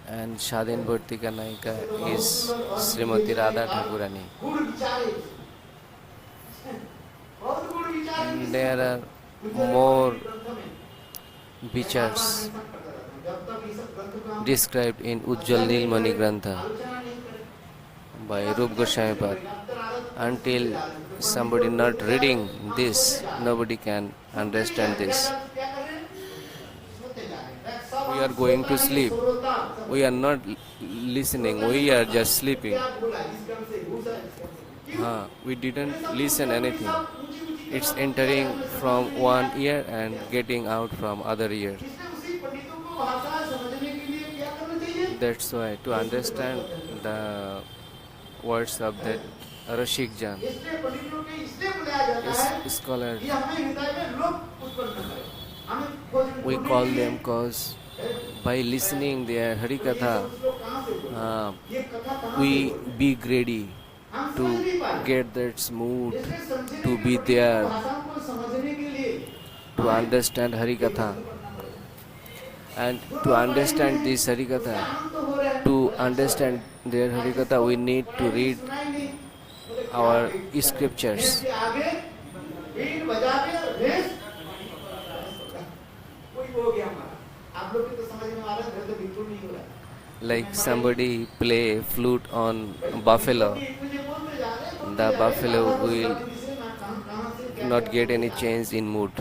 A: And Shadin Bhartika Naika is Srimati Radha Thakurani. There are more vichars described in Ujjal Nilmani Grantha by Rup Goswami Pad. Until somebody not reading this, nobody can understand this. We are going to sleep. We are not listening. We are just sleeping. We didn't listen anything. It's entering from one ear and getting out from other ear. That's why to understand the words of that Rashik Jan, scholars, we call them cause by listening their Harikatha,
B: ये श्लोक कहाँ से बोले? ये कथा कहाँ से
A: we
B: बोले?
A: be ready
B: हम
A: to
B: समझ नहीं पाए।
A: get that mood,
B: इसलिए समझने
A: to
B: की
A: be
B: प्रकृति
A: there,
B: भाषाओं को समझने के लिए
A: to understand Harikatha. And to understand this Harikatha, to understand their Harikatha, we need to read our scriptures.
B: आगे बीन बजा के रेस कोई हो गया हमारा। आप लोग की तो समझ में आ रहा है, मेरे तो बिल्कुल नहीं हो रहा है।
A: Like somebody play flute on buffalo, the buffalo will not get any change in mood.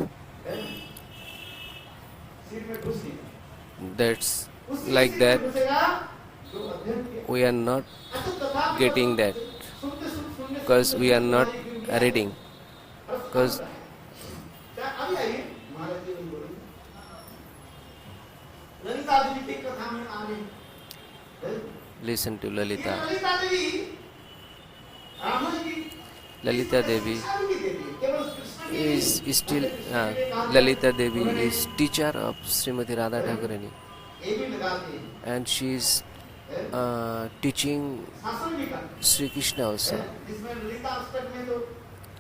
A: That's like that. We are not getting that because we are not reading. Because
B: Lalita Devi की कथा में आ रही
A: listen to Lalita.
B: Lalita Devi Raman की
A: Lalita Devi is still Lalita Devi is teacher of Srimati Radha Thakurani,
B: ये भी लगाते हैं
A: and she is teaching
B: शासन भी करते
A: Sri Krishna also.
B: हैं जिसमें ललिता अष्टक में तो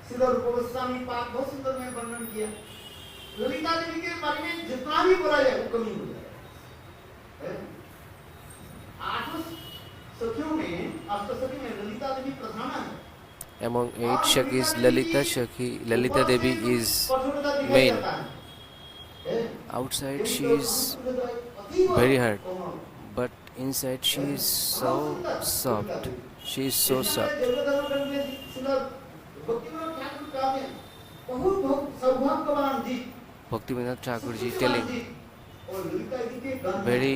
B: श्रीधर रूप गोस्वामी पाठ बहुत सुंदर में वर्णन किया। ललिता देवी के बारे में जितना भी बोला जाए वो कमी हो जाए। आठों सखियों में अष्टसखी में ललिता देवी प्रधान है।
A: Among 8 Shakis, Lalita Devi is main. Outside she is very hard, but inside she is so soft. She is so soft. Bhaktivinoda Thakur ji telling very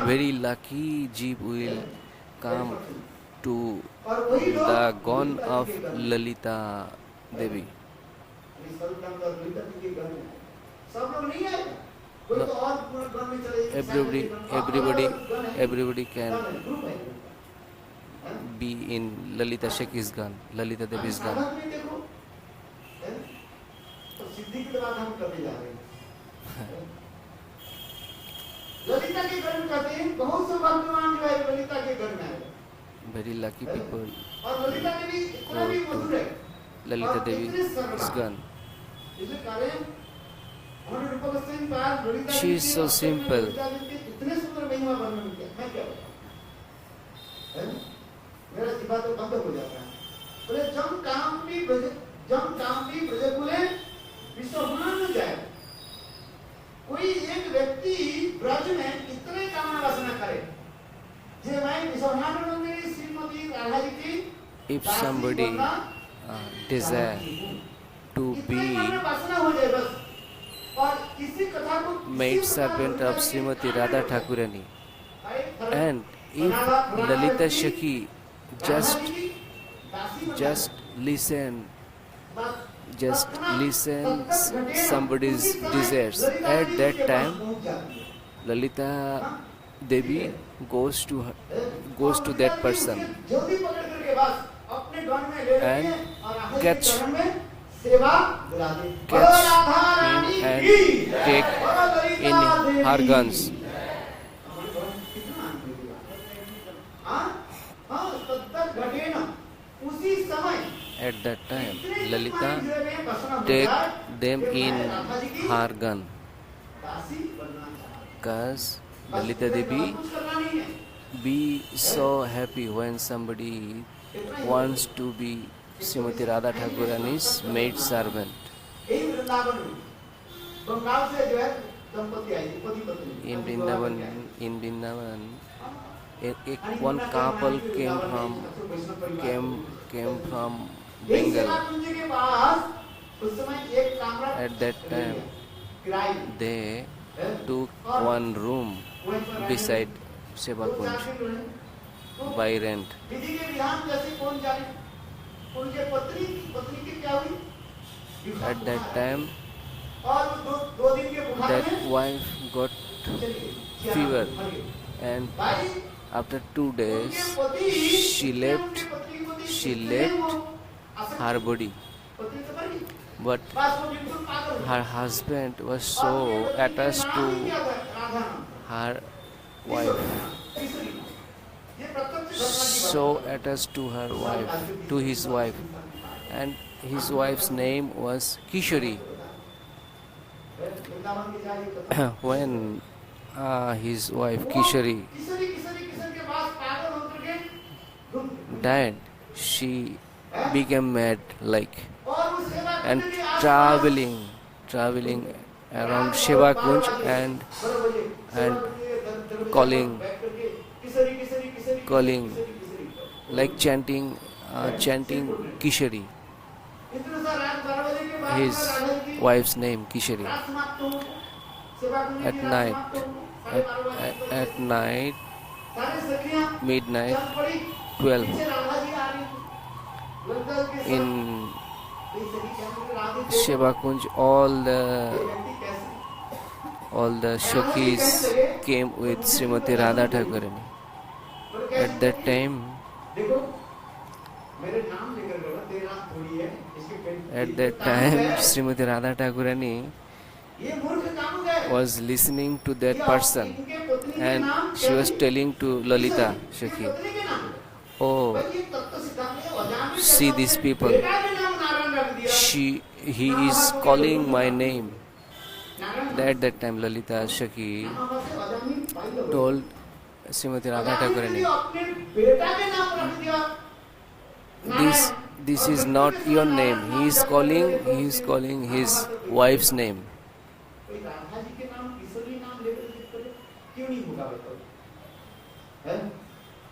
A: very lucky jeep will come to the gon of Lalita Devi.
B: No,
A: everybody can be in Lalita Shaki's gun, Lalita Devi's gun.
B: सिद्धि की बात हम करने जा रहे हैं। ललिता के घर में कहते हैं बहुत से भगवान जो है ललिता के घर में आए।
A: Very lucky people
B: और ललिता देवी इतना भी मधुर है।
A: Lalita Devi's gun.
B: इसलिए कारण उन्होंने रूप गोस्वामी पाद Lalita
A: She is so simple.
B: इतने सुंदर महिमा वर्णन किया। मैं क्या बताऊं? मेरा जीवा तो बंद हो जाता है। बोले जम काम भी ब्रजकुले विश्वमान न जाए। कोई एक व्यक्ति ब्रज में इतने कामना वासना करे जे भाई विश्वमान मंदिर श्रीमती राधा जी की
A: If somebody desire to be
B: वासना हो जाए बस और इसी कथा को
A: maid servant of Srimati Radha Thakurani, and if Lalita Shaki just listens somebody's desires, at that time Lalita Devi goes to that person and catch him and take in her guns. At that time Lalita take them in her gun, because Lalita Devi be so happy when somebody wants to be Srimati Radha Thakurani's maid servant. In Vrindavan, one couple came from Bengal. At that time, they took one room beside Seva Kunj by rent. At that time, that wife got fever, and after 2 days she left her body, but
B: बस वो बिल्कुल पागल हो
A: her husband was
B: गया।
A: so
B: और ये पत्नी का
A: attached
B: नाम ही
A: to
B: क्या था? राधा नाम।
A: her
B: किशोरी
A: wife,
B: नाम, किशोरी नाम। ये प्रत्यक्ष घटना की बात
A: so
B: कर रहा हूँ।
A: attached to her wife,
B: आज के
A: to
B: किसी
A: his
B: की बात
A: wife,
B: इंसान की बात है।
A: and his wife's name was Kishori.
B: Vrindavan की जाए ये कथा।
A: When his wife
B: वो
A: Kishori
B: किशोरी किशोरी किशोर के पास पागल होकर के घूम-
A: died, she became mad, like,
B: और उस सेवा
A: and
B: कुंड के आसपास
A: traveling around Shiva Kunj and calling calling like chanting Kishori, his wife's name Kishori. At night, at night, midnight, 12, in Shiva Kunj, all the Shokis came with Srimati Radha Thakurani. At that time, Srimati Radha Thakurani was listening to that person, and she was telling to Lalita Shakhi, "Oh, see these people. He is calling my name." At that time, Lalita Shakhi told Srimati Radha Thakurani, this is not your name. He is calling his wife's name.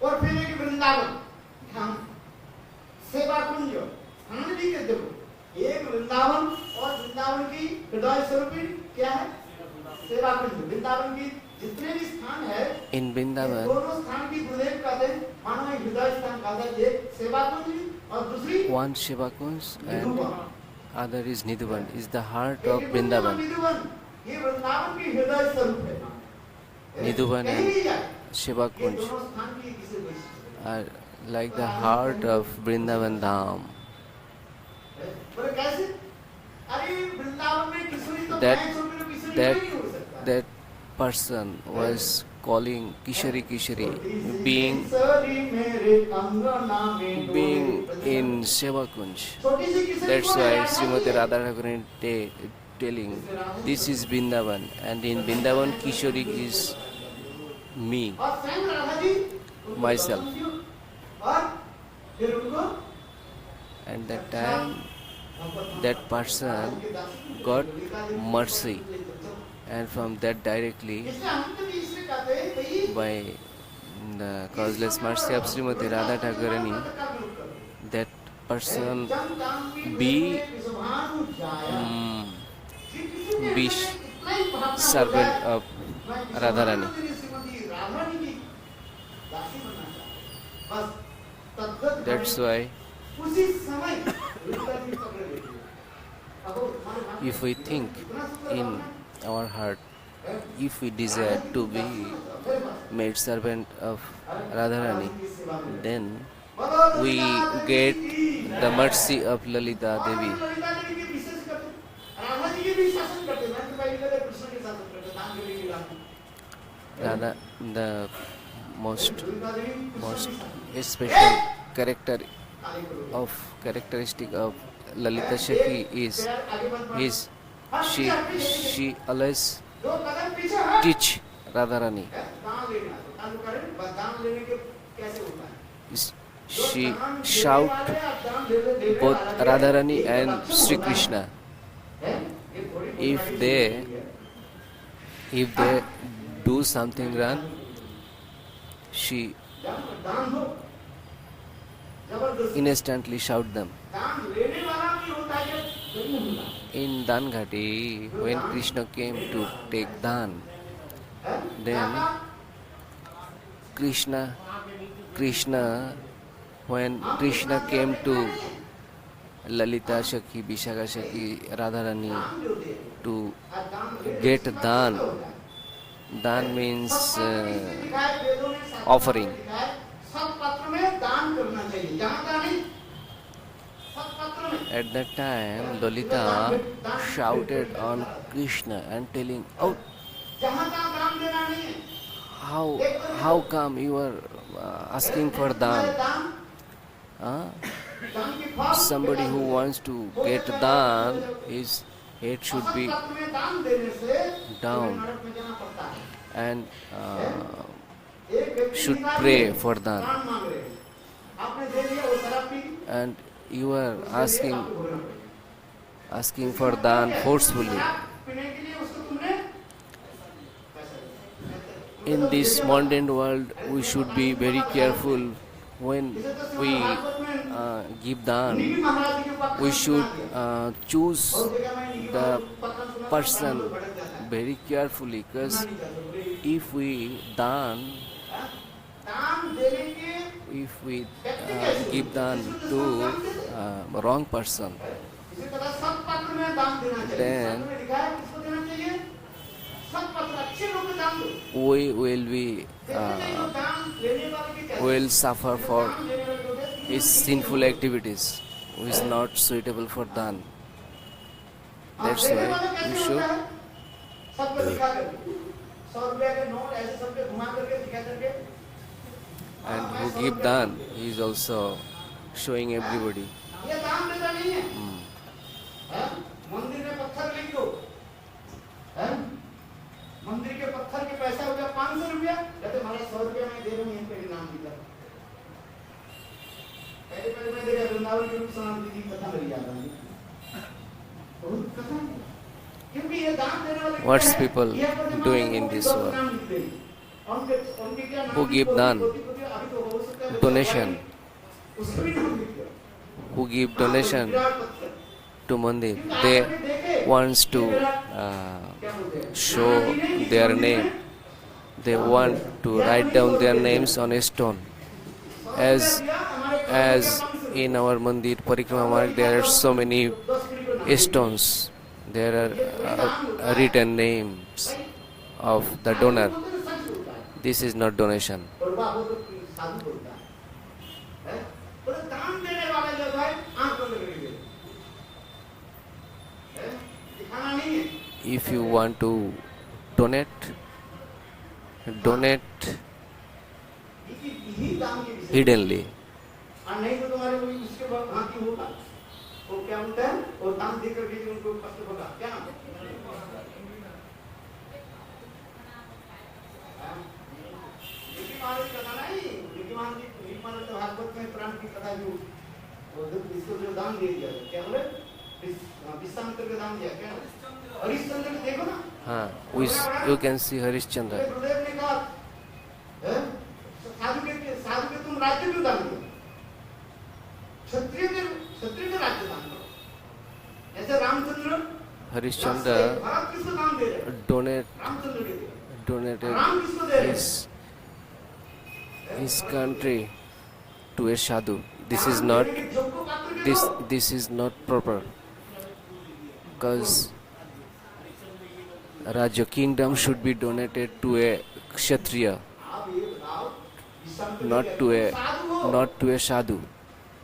B: और फिर एक वृंदावन धाम सेवा कुंज आनंदी के देखो एक वृंदावन और वृंदावन की हृदय स्वरूपी क्या है सेवा कुंज वृंदावन की जितने भी स्थान है
A: In Vrindavan,
B: दोनों स्थान की गुरुदेव कहते हैं मानो एक हृदय स्थान कहता है एक सेवा कुंज और दूसरी
A: one Shiva Kunj and
B: Nidhuvan
A: other is Nidhuvan, is the heart of Vrindavan.
B: ये वृंदावन की हृदय स्वरूप है
A: Nidhuvan and Shiva
B: ये
A: Kunj
B: दोनों स्थान की किसी वैशिष्ट्य
A: are like the heart of Vrindavan Dham.
B: बोले कैसे अरे वृंदावन में किशोरी तो
A: That-
B: मैं छोटी तो किशोरी
A: that-
B: नहीं हो सकता
A: That person was calling Kishori Kishori, being
B: किशोरी मेरे अंगना में
A: being
B: डोले।
A: in Shiva Kunj.
B: छोटी सी किशोरी
A: That's
B: को
A: why
B: राधा
A: Srimati
B: जी है।
A: Radha Thakurani telling, this is Vrindavan, and in Vrindavan Kishori is me,
B: और स्वयं राधा जी उनको
A: myself.
B: पसंद थी और फिर उनको
A: And that time that person got mercy, and from that directly,
B: इसलिए हम तो भी इसलिए कहते हैं भाई
A: by the causeless mercy of Srimati Radha Thakurani, that person be be servant of Radharani. That's why if we think in our heart, if we desire to be made servant of Radharani, then we get the mercy of Lalita Devi. Radha, the most special characteristic of Lalita Shakhi is she always teach Radharani. She shout both Radharani and Sri Krishna. If they do something wrong, she instantly shout them. In Danghati, when Krishna came to take Dan, then when Krishna came to Lalita Shakhi, Vishakha Shakhi, Radharani to get Dan. Dan means offering. At that time, Lolita shouted on Krishna and telling, "Oh,
B: जहाँ तहाँ दान देना नहीं है।
A: how how come you are asking for
B: तुम्हारे
A: dan?
B: दान
A: Huh?
B: दान के फल
A: Somebody
B: बेकार
A: who
B: हो
A: wants to
B: हो
A: get
B: सकता है
A: dan, his head should
B: असत
A: be
B: तत्व में दान देने से तुम्हें
A: down
B: नरक में जाना पड़ता है।
A: and
B: एक व्यक्ति
A: should
B: निकाल
A: pray
B: लिए,
A: for dan.
B: दान मांग रहे हैं। आपने दे दिया वो शराब पी ली,
A: And you are
B: उसके लिए
A: asking
B: आपको भोगना पड़ेगा।
A: asking for dan forcefully.
B: शराब पीने के लिए उसको तुमने पैसा दिया।
A: In this mundane world, we should be very careful when we give dan.
B: नीली महाराज के ऊपर
A: We
B: खर्च
A: should
B: ना दिया।
A: choose
B: और जगह में नीली
A: the
B: महाराज के ऊपर खर्च सुना तो
A: person
B: दान भड़क जाता है।
A: very carefully, because
B: सुनना नहीं चाहते।
A: if we dan,
B: दान देने के
A: if we give dan to wrong person,
B: इसी तरह सब पात्र में दान देना चाहिए।
A: Then-
B: शास्त्र में लिखा है किसको देना चाहिए? सब पात्र अच्छे लोग को दान दो।
A: we will be
B: देखते जो दान लेने वाले के क्या
A: will suffer for
B: दान देने वाले लोग हैं,
A: his sinful activities, which is not suitable for dan. That's
B: देने
A: why
B: वाला
A: we
B: कैसे
A: should
B: होता है? सबको दिखा करके 100 रुपया के नोट ऐसे सबके घुमा करके दिखा करके
A: and who give dan, he is also showing everybody.
B: ये दान देता नहीं है। हैं? मंदिर में पत्थर लिख दो। हैं? मंदिर के पत्थर के पैसा हो गया 500 रुपया, कहते हमारा 100 रुपया मैं दे रहा हूँ, यहीं पे भी नाम दिया। पहले मैं देखा वृंदावन के रूप समाधि की कथा मेरी याद आई। बहुत कथा है। क्योंकि ये दान देने वाले क्या
A: What's
B: है?
A: people
B: ये अपने दिमाग
A: doing
B: में
A: in
B: कोई
A: this
B: दो
A: world?
B: नाम लिख देंगे। उनके क्या नाम
A: Who
B: की
A: give
B: कोई-
A: दान?
B: अभी तो हो सकता है
A: Donation.
B: उसमें भी नाम लिख दो।
A: Who give donation
B: विराट पत्थर।
A: to mandir,
B: क्योंकि
A: they
B: आपने देखे,
A: wants to
B: क्या बोलते हैं?
A: show
B: नाना जी ने इस
A: their
B: मंदिर
A: name.
B: में
A: They want to write down their names on a stone. As in our mandir parikrama mark, there are so many stones. There are written names of the donor. This is not donation.
B: और वह वो तो साधु बोलता है। हैं? बोले दान देने वाले जो है आंख बंद करके दे। हैं? दिखाना नहीं है।
A: If you want to donate, donate
B: यही दान की विशेषता है।
A: hiddenly.
B: और नहीं तो तुम्हारे कोई उसके बाद भांति होगा। वो क्या बोलता है? वो दान देकर भी उनको कष्ट होगा। क्या नाम है? निकी महाराज की कथा नहीं, निकी महाराज तो भागवत में प्राण की कथा जो इसको जो दान दे दिया, क्या बोले? विश्वामित्र को दान दिया, क्या? हरिश्चंद्र को देखो ना।
A: You can see Harishchandra.
B: गुरुदेव ने कहा, हैं? साधु के तुम राज्य क्यों दान दिया? क्षत्रिय के राज्य दान करो। ऐसे रामचंद्र
A: Harishchandra
B: भारत किसको दान दे रहे हैं? रामचंद्र के दिए।
A: donated
B: राम किसको दे रहे हैं?
A: his country to a sadhu. This is not this is not proper, because Rajya kingdom should be donated to a kshatriya,
B: आप ये बताओ, विश्वामित्र
A: not
B: के
A: to
B: तुम साधु हो,
A: a sadhu.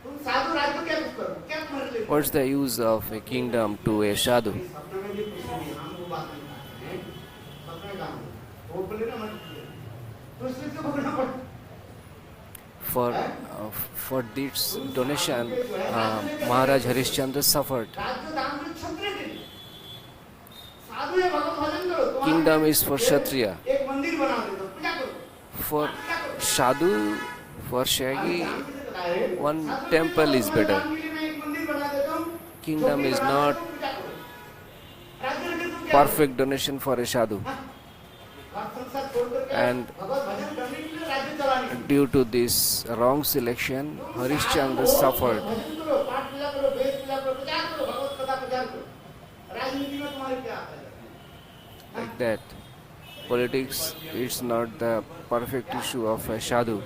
B: तुम साधु राज्य क्या कुछ करो? क्या तुम्हारे लिए?
A: What's the use of a kingdom to a sadhu?
B: सपने में भी कुछ नहीं, हम वो बात नहीं करते हैं। सपने का हम, वो बोले ना मत कीजिए। तो इसलिए तो भोगना पड़ता है।
A: For this donation, Maharaj Harishchandra suffered.
B: राज्य दान में क्षत्रिय के लिए। साधु या भगवत भजन करो, तुम्हारे
A: Kingdom is for
B: लिए
A: Kshatriya.
B: एक मंदिर बना देता, पूजा करो।
A: For sadhu, for Shaggy,
B: दान किसे बताया है?
A: one
B: साधु
A: temple
B: के
A: is
B: लिए
A: better.
B: दान के लिए मैं एक मंदिर बना देता हूँ,
A: Kingdom
B: छोटी
A: is
B: बना
A: not
B: देता हूँ, पूजा करो। राज्य में तुम क्या
A: perfect donation for a sadhu.
B: करो? हाँ? संसार छोड़ करके
A: And
B: भगवत भजन करने के लिए राज्य चलाने के लिए।
A: due to this wrong selection, Harishchandra suffered.
B: भजन करो, पाठ पूजा करो, वेद पूजा करो, प्रचार करो, भगवत कथा प्रचार करो। राजनीति में तुम्हारे क्या आता है?
A: Like that. Politics is not the perfect issue of a sadhu.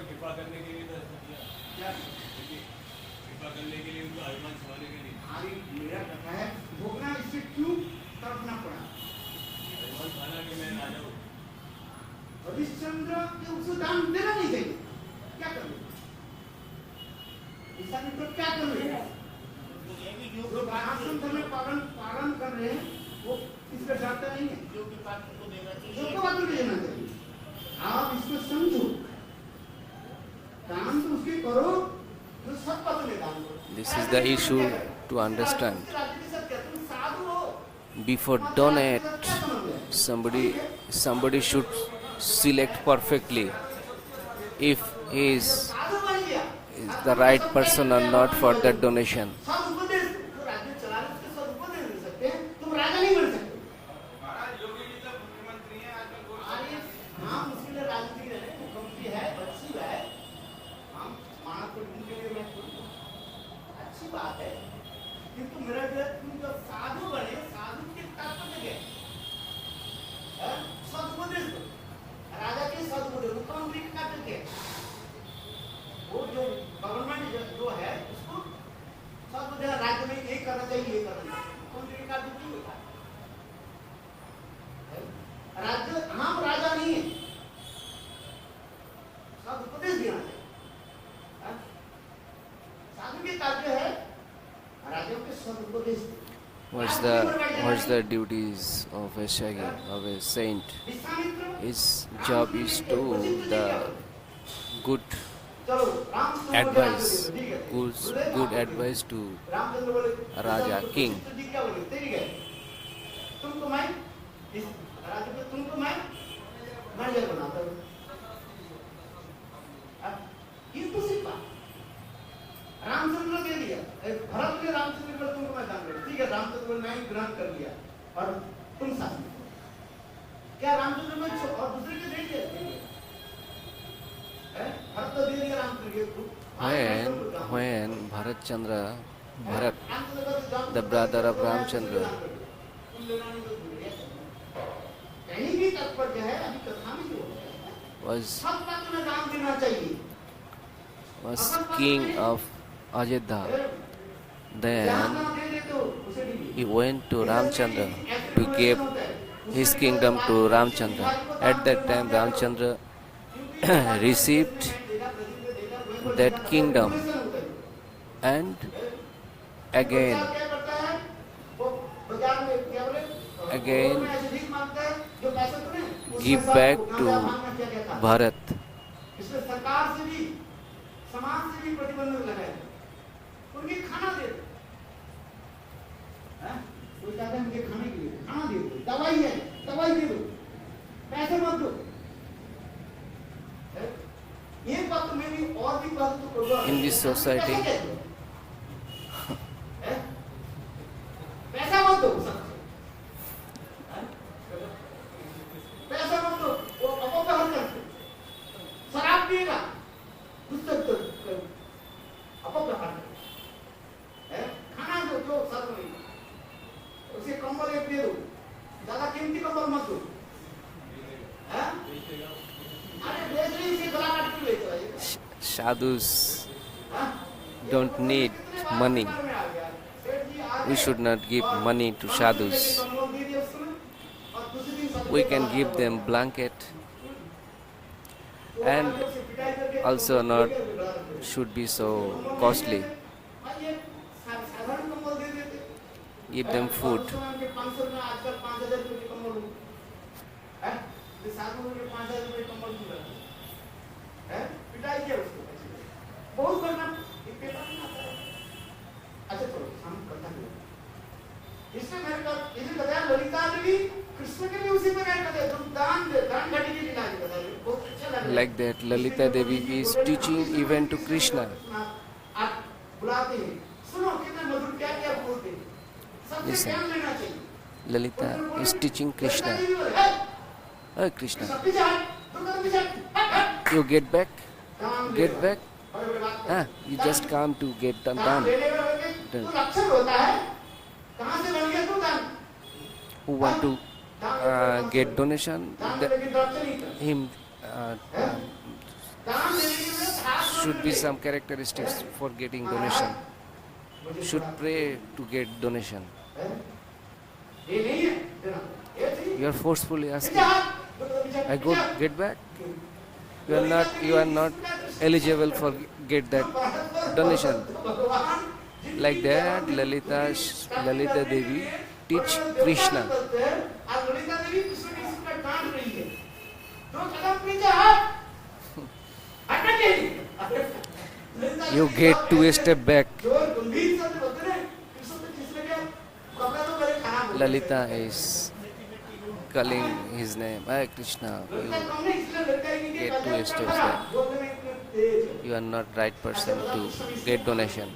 B: हमारी मेरा कथा है, भोगना इससे क्यों तड़पना पड़ा? हरिश्चंद्र के उसको दान देना नहीं चाहिए। क्या कर लो? विश्वामित्र क्या कर लो? जो सनातन धर्म में पालन कर रहे हैं वो इसका डरता नहीं है, जो कि पात्र को देना चाहिए। आप इसको समझो, दान तो उसके करो जो सब पात्र में दान करो।
A: This is the issue to understand.
B: तुम साधु हो,
A: Before donate, somebody should select perfectly if he is
B: साधु बन गया,
A: the right person or not for that donation.
B: सदुपदेश जो राज्य चला रहे उसके सदुपदेश दे सकते हैं, तुम राजा नहीं बन सकते। अरे हाँ, उसके लिए राजनीति है, मुख्यमंत्री है, बच्ची है, हम मानव प्रतिनिधि के लिए मैं अच्छी बात है, किंतु मेरा जो तुम जब साधु बने, साधु के तात्पर्य क्या है? सदुपदेश दो, राजा के सदुपदेश, मुख्यमंत्री का तात्पर्य क्या है? वो जो गवर्नमेंट जो है उसको सदुपदेश, राज्य में ये करना चाहिए, ये करना चाहिए, मुख्यमंत्री का तात्पर्य होता है। राज्य हम राजा नहीं है, सदुपदेश देना चाहिए। साधु के तात्पर्य है राजा के सदुपदेश।
A: What's the duties of a shagi, of a saint? His job is to the good advice, good advice to Raja, king.
B: तुमको मैं इस राज्य पे तुमको मैं मैनेजर बनाता हूँ। ये तो सिर्फ बात रामचंद्र दे दिया, भरत ने रामचंद्र को तुमको मैं दान कर, ठीक है, रामचंद्र ने ग्रहण कर लिया और तुम शासन करो। क्या रामचंद्र में और दूसरे के दे दिया? भरत तो दे दिया रामचंद्र को।
A: When Bharat, the brother of Ramchandra,
B: कहीं भी तात्पर्य है, अभी कथा में जो
A: was
B: सब पात्र में दान देना चाहिए।
A: king of Ajodhya, then he went to Ramchandra to give his kingdom to Ramchandra. At that time, Ramchandra received that kingdom and again give back to Bharat.
B: इसमें सरकार से भी समाज से भी प्रतिबंध लगाए, उनके खाना दे दो, कोई कहता है मुझे खाने के लिए खाना दे दो, दवाई है दवाई दे दो, पैसे मत दो। एक बात में भी और भी बात तो करो।
A: In this society,
B: पैसा मत दो सबसे, पैसा मत दो, वो अपव्यवहार करते, शराब पिएगा, अपव्यवहार है, खाना दो जो सर्व नहीं, उसे कंबल एक दे दो, ज्यादा कीमती कंबल मत दो, अरे बेच रही इसे गला काट के बेच रहा है।
A: sadhus don't need money. We should not give money to sadhus. We can give them blanket and also not should be so costly. Give them food.
B: इसमें मेरे को इसे बताया ललिता देवी कृष्ण के लिए उसी प्रकार का तुम दान घड़ी के लिए बताया, बहुत अच्छा लगा।
A: Like that, Lalita Devi is teaching even to Krishna.
B: आप बुलाते हैं, सुनो कितना मधुर क्या क्या बोलते हैं, सबसे
A: Listen.
B: ज्ञान लेना चाहिए।
A: Lalita is teaching Krishna. Oh Krishna, you get back? Get back? You just come to get done.
B: तो लक्षण होता है, कहाँ से बन गया तू दान?
A: Who want to get donation?
B: दान देने की दर्शन नहीं कर।
A: Him
B: दान देने के लिए हाथ
A: should be some characteristics for getting donation. Should pray to get donation.
B: ये नहीं है देना, ये चाहिए।
A: You are forcefully asking.
B: हाथ
A: I go get back. You are not eligible for get that donation.
B: भगवान जिन
A: Like that, Lalita Devi teach Krishna.
B: और ललिता देवी कृष्ण की इसका डांट रही है जो कदम पीछे हटना चाहिए
A: You get 2 step back.
B: जो गंभीर शब्द बोलते हैं कृष्ण तो किसने क्या कपड़ा तो मेरे खराब हो
A: Lalita is calling his name. Hey Krishna, you get 2 steps back. You are not right person to get donation.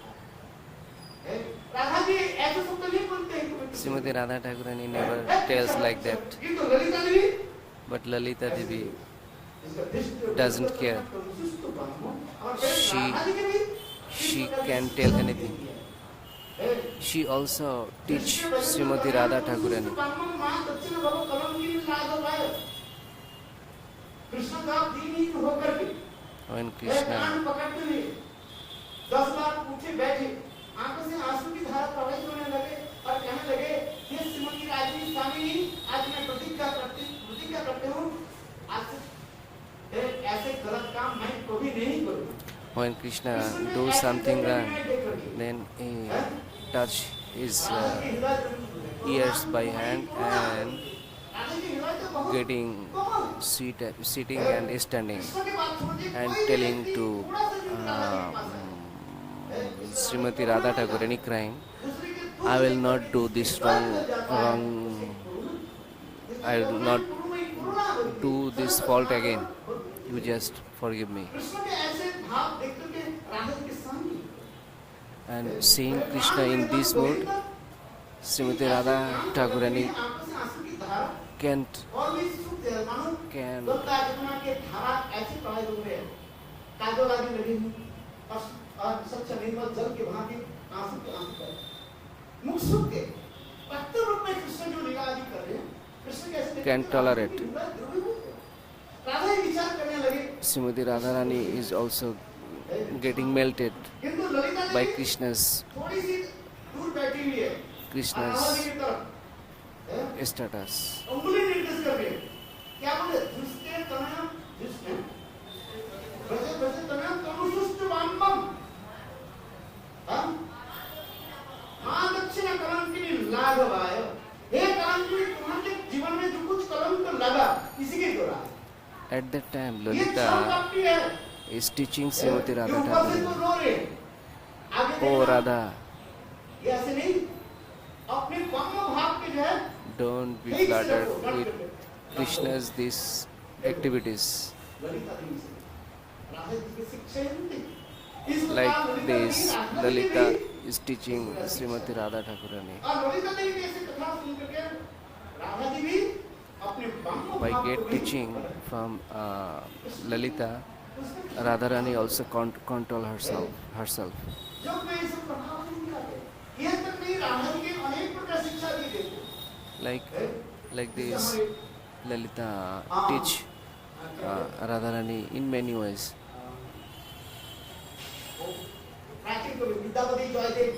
B: Radha ji ऐसे शब्द नहीं बोलते हैं
A: Srimati Radha Thakurani never tells like that.
B: ये तो Lalita Devi
A: But Lalita Devi doesn't care. She can tell anything. She also teach Srimati Radha Thakurani. When Krishna
B: 10 बार पूछे बैठे आंखों से आंसू की धारा प्रवाहित होने लगे और कहने लगे हे श्रीमती राजी स्वामी आज मैं प्रतिज्ञा करते हूँ आज से ऐसे गलत काम मैं कभी नहीं करूँगा
A: when Krishna do something wrong, then he touch his ears by hand and getting sitting and standing and telling to Srimati Radha Thakurani crying, I will not do this wrong. I will not do this fault again. You just forgive me. And seeing Krishna in this mood, Srimati Radha Thakurani can't
B: और सच्च निर्मल जल के भांति आंसू के मुख सूख के पत्ते रूप में कृष्ण जो लीला आदि कर रहे हैं कृष्ण कैसे
A: can tolerate.
B: राधा विचार करने लगे
A: Srimati Radharani is also getting melted
B: किंतु ललिता
A: by Krishna's
B: थोड़ी सी दूर बैठी हुई है
A: Krishna's
B: की तरफ
A: status.
B: उंगली निर्देश कर रहे हैं क्या बोले दुष्टे तनयम दुष्टे बजे बजे तनयम तनुसुष्ट वामम हाँ दक्षिण कलंकिनी लाघवाय हे कलंकिनी तुम्हारे जीवन में जो कुछ कलंक लगा इसी के द्वारा
A: At that time,
B: ये
A: Lalita
B: संपत्ति है
A: is teaching Srimati Radha
B: ऊपर से तो
A: Thakurani.
B: रो रहे आगे
A: Oh Radha,
B: ये ऐसे नहीं अपने कामों भाव के जो है
A: don't be flattered with Krishna's these activities.
B: Lalita Devi से राधा जी की शिक्षा नहीं इस
A: Like
B: प्रकार
A: this,
B: Radha
A: Lalita
B: Devi
A: is teaching Srimati Radha Thakurani.
B: और ललिता देवी की ऐसी कथा सुन करके राधा देवी अपने कामों
A: By
B: भाव
A: get
B: को भी
A: teaching from Lalita, Radharani also control herself.
B: जब मैं इस प्रभाव नहीं करते ये तक नहीं राधा जी के अनेक प्रकार शिक्षा दी देते
A: Like this, Lalita teach Radharani in many ways.
B: प्राचीन कवि विद्यापति जयदेव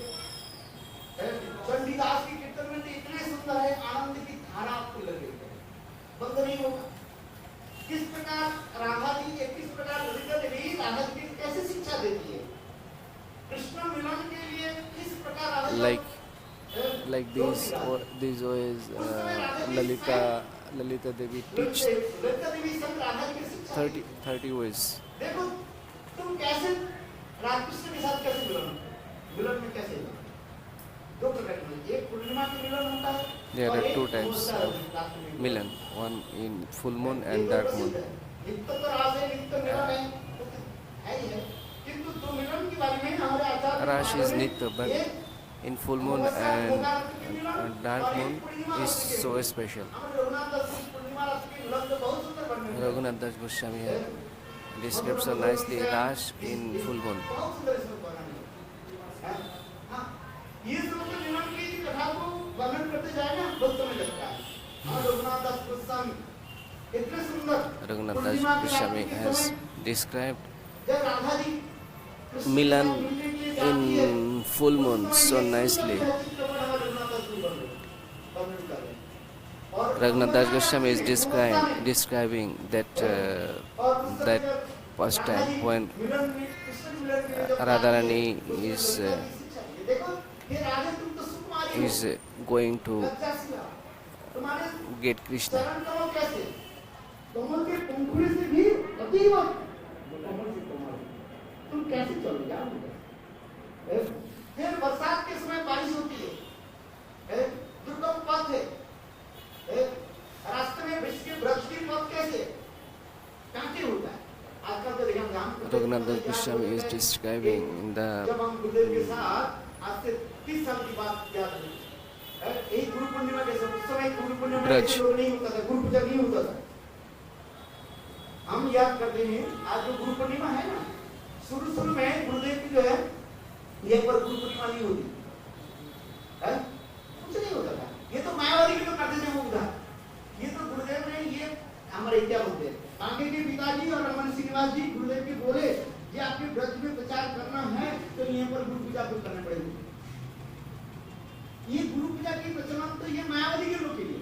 B: चंडीदास की कीर्तन में इतने सुंदर है आनंद की धारा आपको लगेगी बंद नहीं होगा किस प्रकार राधा जी किस प्रकार ललिता देवी राधा जी की कैसे शिक्षा देती है कृष्ण मिलन के लिए किस प्रकार Radha ji
A: Like these ways, Lalita Devi teach
B: Lalita Devi संग राधा जी की शिक्षा
A: 30 ways.
B: देखो तुम कैसे राधाकृष्ण के साथ कैसे मिलन में कैसे दो प्रकार के एक पूर्णिमा के मिलन होता है
A: There are 2 types of milan, one in full moon and dark moon.
B: नित्य तो रास है नित्य मिलन है ही है किंतु दो मिलन के बारे में हमारे आचार्य
A: Rash is Nitya, but in full moon and dark moon is so special. Raghunath Das Goswami has described so nicely Rash in full moon.
B: ये सब तो मिलन की कथा को वर्णन करते जाए ना बहुत समय लगता है और रघुनाथ दास गोस्वामी इतने सुंदर
A: Raghunath Das Goswami has described
B: जब Radha ji
A: Milan in full moon so nicely. Raghunath Das Goswami is describing that pastime when Radharani is
B: देखो हे राजा तुम तो सुकुमारी
A: is going to
B: लज्जा शिला तुम्हारे
A: get Krishna.
B: चरण कमल कैसे कमल के पंखुड़ी से भी अतीव कमल से कमल तुम कैसे चलो जाओगे फिर बरसात के समय बारिश होती है दुर्गम पथ है रास्ते में वृक्ष के वृक्ष की पथ कैसे कांटे होता है आजकल तो देखा हम
A: Raghunath Goswami is describing in the
B: जब हम गुरुदेव के साथ आज से 30 साल की बात याद है एक गुरु पूर्णिमा के समय गुरु पूर्णिमा
A: ब्रज।
B: लोग नहीं होता था गुरु पूजा नहीं होता था हम याद करते हैं आज जो गुरु पूर्णिमा है ना शुरू में गुरुदेव की जो है ये पर गुरु पूर्णिमा नहीं होती है कुछ नहीं होता था ये तो मायावादी के तो करते थे वो उधर ये तो गुरुदेव ने ये हमारे क्या बोलते हैं आगे के पिताजी और रमन श्रीनिवास जी गुरुदेव के बोले ये आपके ब्रज में प्रचार करना है तो यहाँ पर गुरु पूजा को करना पड़ेगी ये गुरु पूजा की प्रचलन तो ये मायावादी के लोग के लिए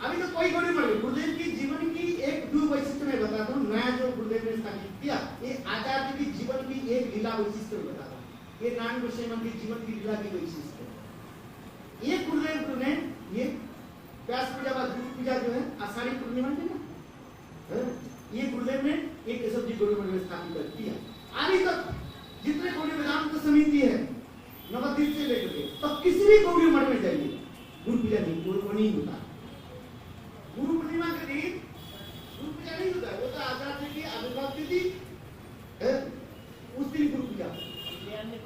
B: अभी तो कोई गौरी मर गई गुरुदेव की जीवन की एक दो वैशिष्ट्य में बताता हूँ नया जो गुरुदेव ने स्थापित किया ये आचार्य की जीवन की एक लीला वैशिष्ट में बताता हूँ ये नारायण गोस्वामी की जीवन की लीला की वैशिष्ट ये गुरुदेव ने ये व्यास पूजा व गुरु पूजा जो है आषाढ़ी पूर्णिमा की ना ये गुरुदेव ने एक केशव जी गौरी मठ में स्थापित कर दिया अभी तक जितने गौरी वेदांत समिति है नवद्वीप से लेकर के तब किसी भी गौरी मठ में जाइए गुरु पूजा नहीं गुरु नहीं होता गुरु पूर्णिमा के दिन गुरु पूजा नहीं होता वो तो आचार्य की आविर्भाव तिथि उस दिन गुरु पूजा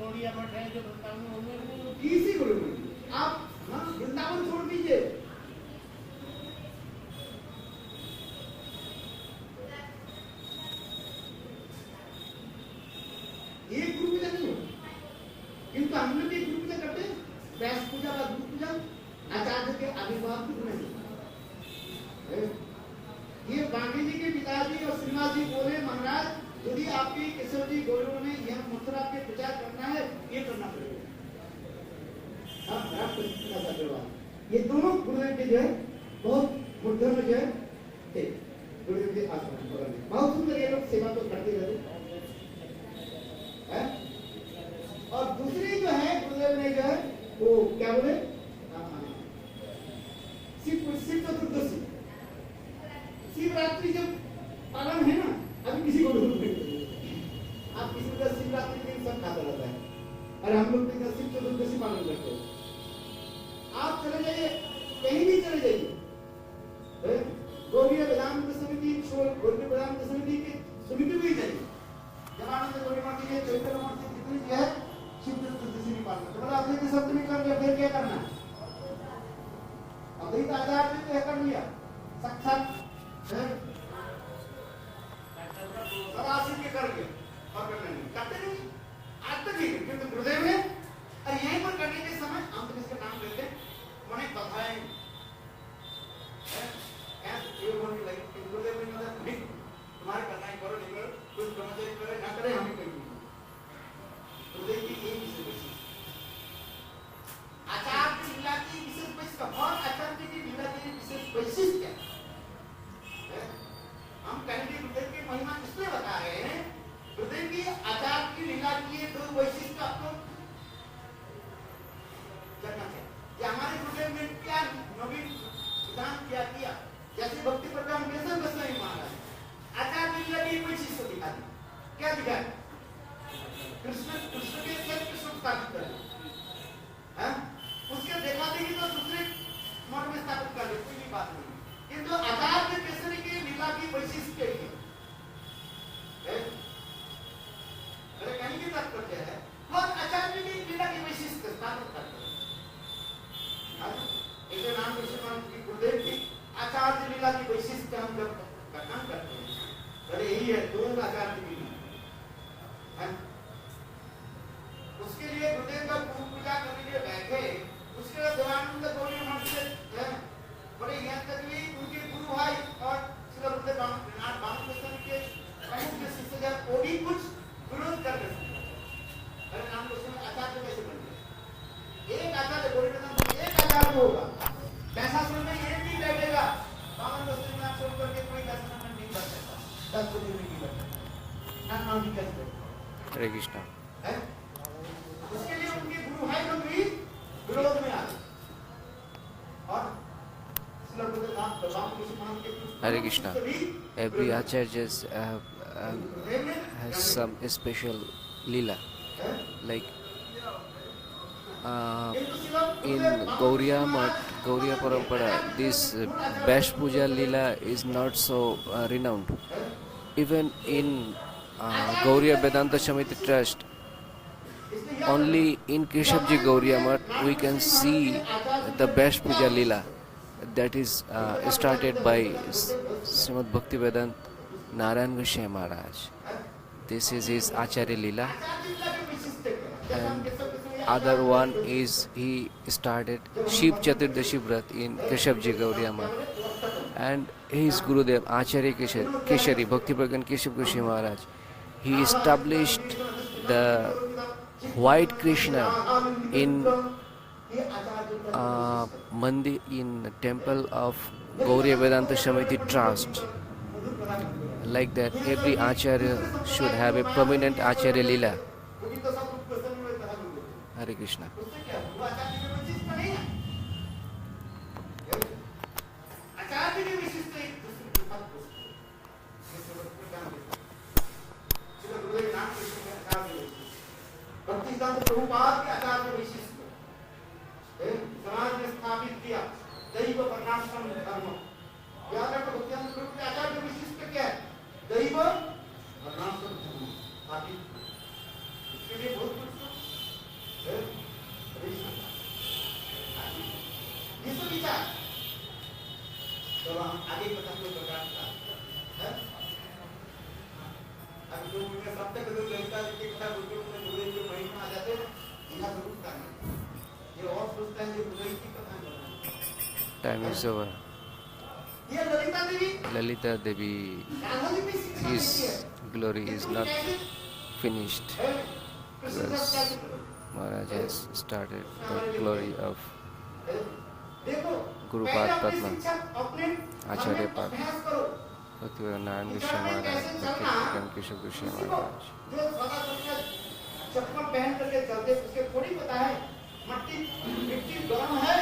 B: गौड़िया मठ है जो वृंदावन में किसी गौरी मठ आप वृंदावन छोड़ दीजिए ये गुरु पूजा नहीं होता किंतु हम लोग ये गुरु पूजा करते हैं व्यास पूजा व गुरु पूजा आचार्य के आविर्भाव की नहीं ये बांके जी के पिताजी और श्रीनिवास जी बोले महाराज यदि आपके केशव जी गौरव ने यह मथुरा के प्रचार करना है ये करना पड़ेगा ये दोनों गुरुदेव के जो है बहुत मुद्दों में जो है गुरुदेव के आश्रम बहुत सुंदर ये लोग सेवा तो करते रहते और दूसरी जो है गुरुदेव ने जो है वो क्या बोले शिव चतुर्दशी शिवरात्रि जब पालन है ना अभी किसी को नहीं आप किसी का शिवरात्रि के दिन सब खाता रहता है और हम लोग शिव चतुर्दशी पालन करते हैं आप चले जाइए कहीं भी चले जाइए गौरी वेदांत समिति गौरी वेदांत समिति की समिति भी जाइए जमानंद गौरी मठ की चैतन्य मठ की जितनी भी है शिव चतुर्दशी पालन तो बोला अपने सप्तमी कर लिया फिर क्या करना है अभी तो आचार्य ने कर लिया साक्षात सदाशिव के कर लिया और करना नहीं करते नहीं आज तक ही क्योंकि गुरुदेव ने और यहीं पर करने के समय हम तो इसका नाम लेते उन्हें बताएं गुरुदेव ने मतलब नहीं तुम्हारे करना ही करो नहीं करो कुछ ब्रह्मचर्य करे ना करे हमें कोई गुरुदेव की यही विशेष आचार्य की लीला की विशेष वैशिष्ट और आचार्य की लीला की विशेष वैशिष्ट क्या हम कहेंगे गुरुदेव की महिमा इसलिए बता रहे हैं गुरुदेव की आचार्य की लीला की दो वैशिष्ट आपको जानना चाहिए कि हमारे गुरुदेव ने क्या नवीन विधान क्या किया जैसे भक्ति प्रधान केशव गोस्वामी महाराज आचार्य लीला की वैशिष्ट दिखा दी क्या दिखा कृष्ण के सत्य को स्थापित कर उसके देखा देगी तो दूसरे मठ में स्थापित कर दे कोई बात नहीं किंतु आचार्य केसरी की लीला की वैशिष्ट अरे कहीं की तात्पर्य है और आचार्य की लीला की वैशिष्ट स्थापित करते हैं इसे नाम की गुरुदेव की आचार्य लीला की वैशिष्ट हम जब कथन करते हैं अरे यही है दो आचार्य की लीला उसके लिए गुरुदेव का पूजा करने के लिए बैठे उसके बाद देवानंद गौरी मठ से बड़े यहाँ तक भी उनके गुरु भाई और श्री गुरुदेव बामन के प्रमुख के शिष्य जब वो भी कुछ विरोध कर रहे थे अरे नाम गोस्वामी आचार्य कैसे बन गए एक आचार्य गौरी वेदांत एक आचार्य होगा पैसा सुन में एक भी बैठेगा बामन गोस्वामी नाम छोड़ करके कोई दर्शन में नहीं कर सकता 10 दिन नहीं कर सकता नाम भी कैसे
A: हरे कृष्णा
B: उसके
A: Hare Krishna. Every acharya has some special lila. Like uh, in Gauriya Math, Gauriya Parampara, this Bash Puja lila is not so renowned. Even in Gauriya Vedanta Samiti Trust, only in Keshavji Gauriya Math we can see the Bash Puja lila that is started by Srimad Bhaktivedanta Narayan Goswami Maharaj. This is his Acharya Lila, and other one is he started Shiv Chaturdashi Vrat in Keshavji Gauriya Math, and his Gurudev Acharya Keshari Bhakti Pragan Keshav Goswami Maharaj. He established the white Krishna in Mandi in temple of Gauriya Vedanta Samiti Trust. Like that, every Acharya should have a prominent Acharya Lila. Hare Krishna.
B: भक्तिसिद्धांत Prabhupada के आचार्य विशिष्ट समाज में स्थापित किया दैव वर्णाश्रम धर्म। याद रखो भक्तिसिद्धांत प्रभु के आचार्य विशिष्ट क्या है? दैव वर्णाश्रम धर्म स्थापित। इसके लिए बहुत कुछ विश्व विचार तो आगे पता कोई प्रकार का है। अब जो उनके सब तक जो लगता है कि कथा बोलते हैं गुरुदेव जो महिमा आ जाते हैं इनका जरूर करना। ये और सोचता है जो गुरुदेव की कथा करना।
A: Time is over.
B: ये Lalita Devi
A: Lalita Devi, his glory is not finished because Maharaj has started the glory of Guru Pad Padma, Acharya Pad, Bhaktivedanta Narayan Goswami Maharaj, Bhakti Keshav Goswami Maharaj.
B: जो सदा सदा चप्पल पहन करके चलते उसके थोड़ी पता है मिट्टी गर्म है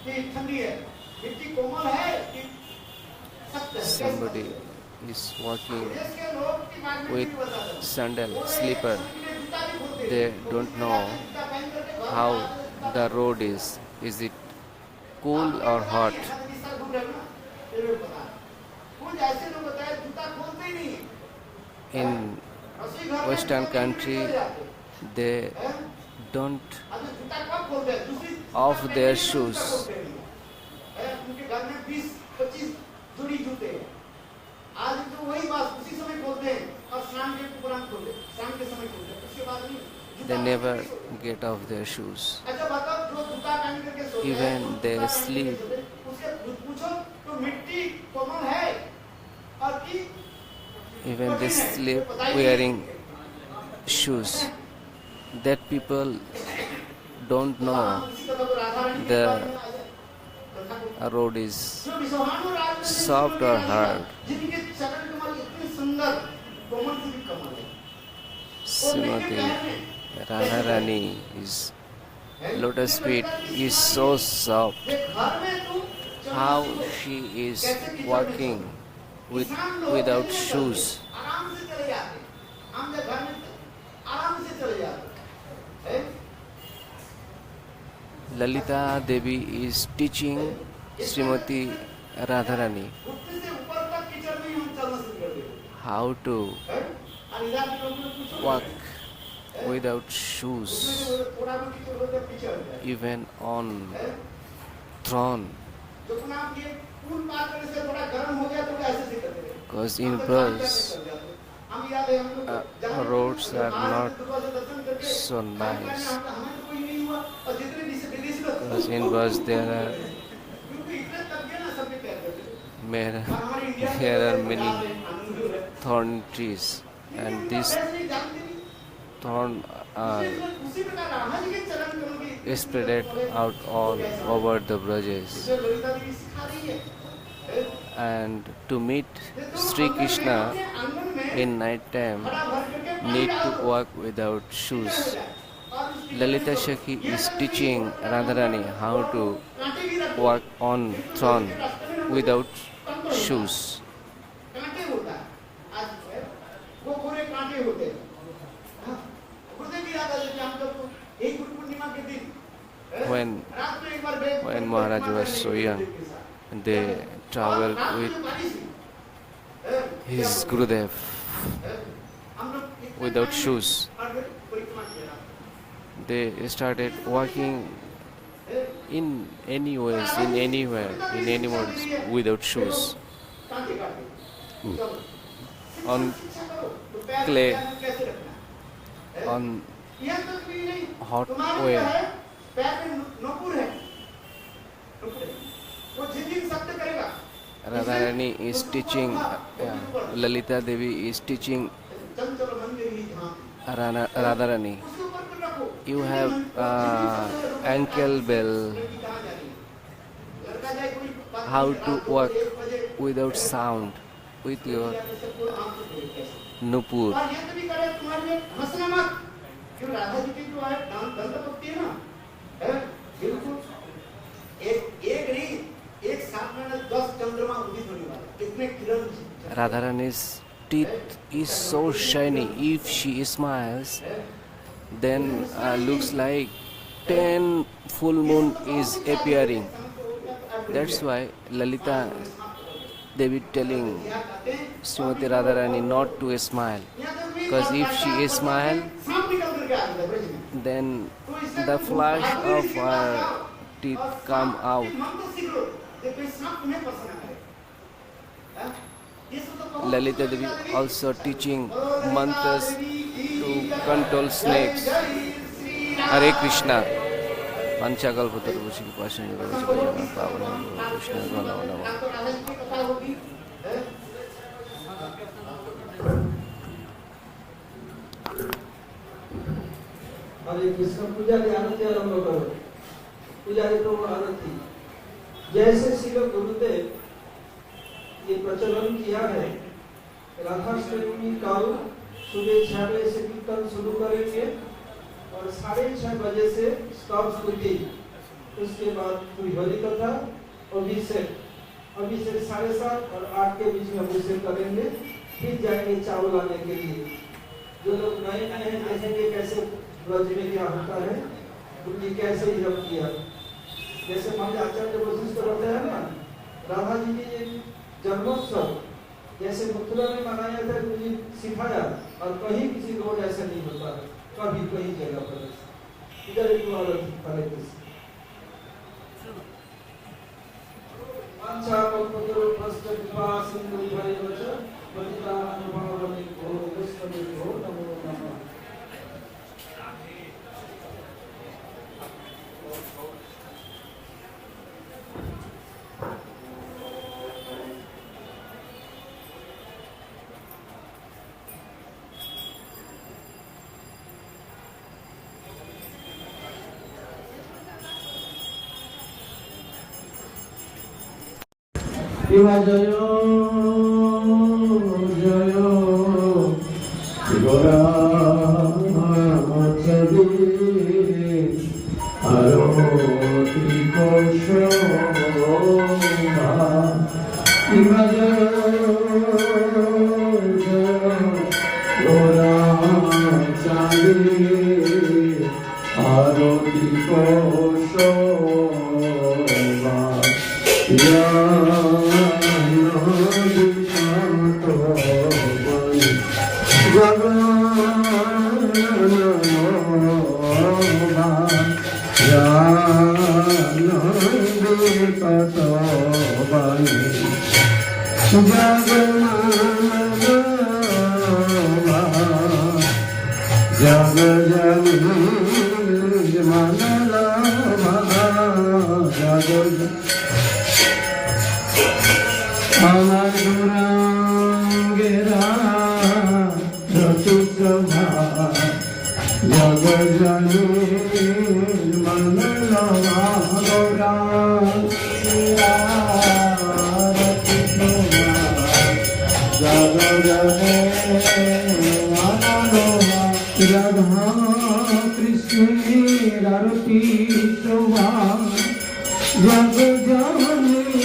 B: कि ठंडी है, मिट्टी कोमल है कि सख्त है।
A: Somebody is walking with sandal, slipper. They don't know how the road is. Is it cool or hot? In Western country, they don't off their shoes.
B: आज तो वही बात उसी समय खोलते हैं और शाम के उपरांत खोलते हैं, शाम के समय खोलते हैं, उसके बाद नहीं।
A: They never get off their shoes.
B: अच्छा बताओ जो जूता पहन करके सोते हैं,
A: Even they sleep.
B: उसके पूछो तो मिट्टी कोमल है और की
A: Even they sleep wearing shoes. That people don't know the road is soft or hard.
B: जिनके चरण कमल इतने सुंदर कोमल से भी कमल है।
A: Srimati Radharani is lotus feet is so soft.
B: घर में तू
A: How she is walking without shoes.
B: आराम से चले जाते हैं, हम जब घर में आराम से चले जाते हैं।
A: Lalita Devi is teaching Srimati Radharani
B: घुटने से ऊपर तक कीचड़ में ही हम चलना शुरू कर देते
A: how to
B: हैं। और इधर के लोगों ने पूछो
A: walk without shoes,
B: थोड़ा भी कीचड़ होता है पीछे हट जाए।
A: even on throne.
B: जो आप ये पुल पार करने से थोड़ा गर्म हो गया तो ऐसे से करते हैं।
A: Because in Braj,
B: हम याद है हम लोग
A: roads are not so nice.
B: हमें तो कोई नहीं हुआ और जितने विदेशी लोग
A: Because in Braj there are
B: क्योंकि इतने तक गए ना सबके पैर करते
A: There,
B: हमारे India
A: there are many thorn trees, and these thorn are
B: उसी प्रकार राम जी के चरण कमल की
A: spread out all over the Brajas.
B: जो ललिता देवी सिखा रही है।
A: And to meet Sri Krishna in night time, need to walk without shoes. Lalita Shakhi is teaching Radharani how to walk on throne without shoes.
B: कांटे होता है आज वो पूरे कांटे होते हैं। हाँ, गुरुदेव जी दादा जी हम लोग एक गुरु पूर्णिमा के दिन रात में एक बार
A: When Maharaj was so young, they traveled with his Gurudev without shoes. They started walking in any ways, in anywhere, in any modes, without shoes. On clay, on hot way. Radharani is teaching, Lalita Devi is teaching Radharani. You have ankle bell, how to walk without sound with your nupur. Radharani's teeth is so shiny. If she smiles, then looks like 10 full moon is appearing. That's why Lalita Devi telling Srimati Radharani not to smile. Because if she smile, then the flash of her teeth come out. Lalita Devi also teaching mantras to control snakes. Hare Krishna. Panchakalpatarvasi Pashanjavasi Pajana Pavana Krishna Gana Namo.
C: हरे कृष्ण। पूजा की आरती आरंभ करो। पूजा की प्रभु आरती जैसे श्री गुरुदेव ये प्रचलन किया है, राधाष्टमी काल सुबह 6 बजे से कीर्तन शुरू करेंगे और 6:30 बजे से स्तव स्तुति, उसके बाद पूरी हरि कथा, अभिषेक 7:30 और 8 के बीच में अभिषेक करेंगे। फिर जाएंगे चावल लाने के लिए। जो लोग नए हैं देखेंगे कैसे ब्रज में क्या होता है, उनकी कैसे जप किया। जैसे हमारे आचार्य वशिष्ठ रहते हैं ना, राधा जी की जन्मोत्सव जैसे मथुरा में मनाया था, मुझे सिखाया, और कहीं किसी रोड ऐसा नहीं होता है, कभी कहीं जगह पर। इधर एक बार हरे Krishna. Shiva Jayo Jayo Gora Chadi Aroti Kosho Shiva Jayo Gora Chadi Aroti Kosho Krishna Rarati Shobha Jag Jani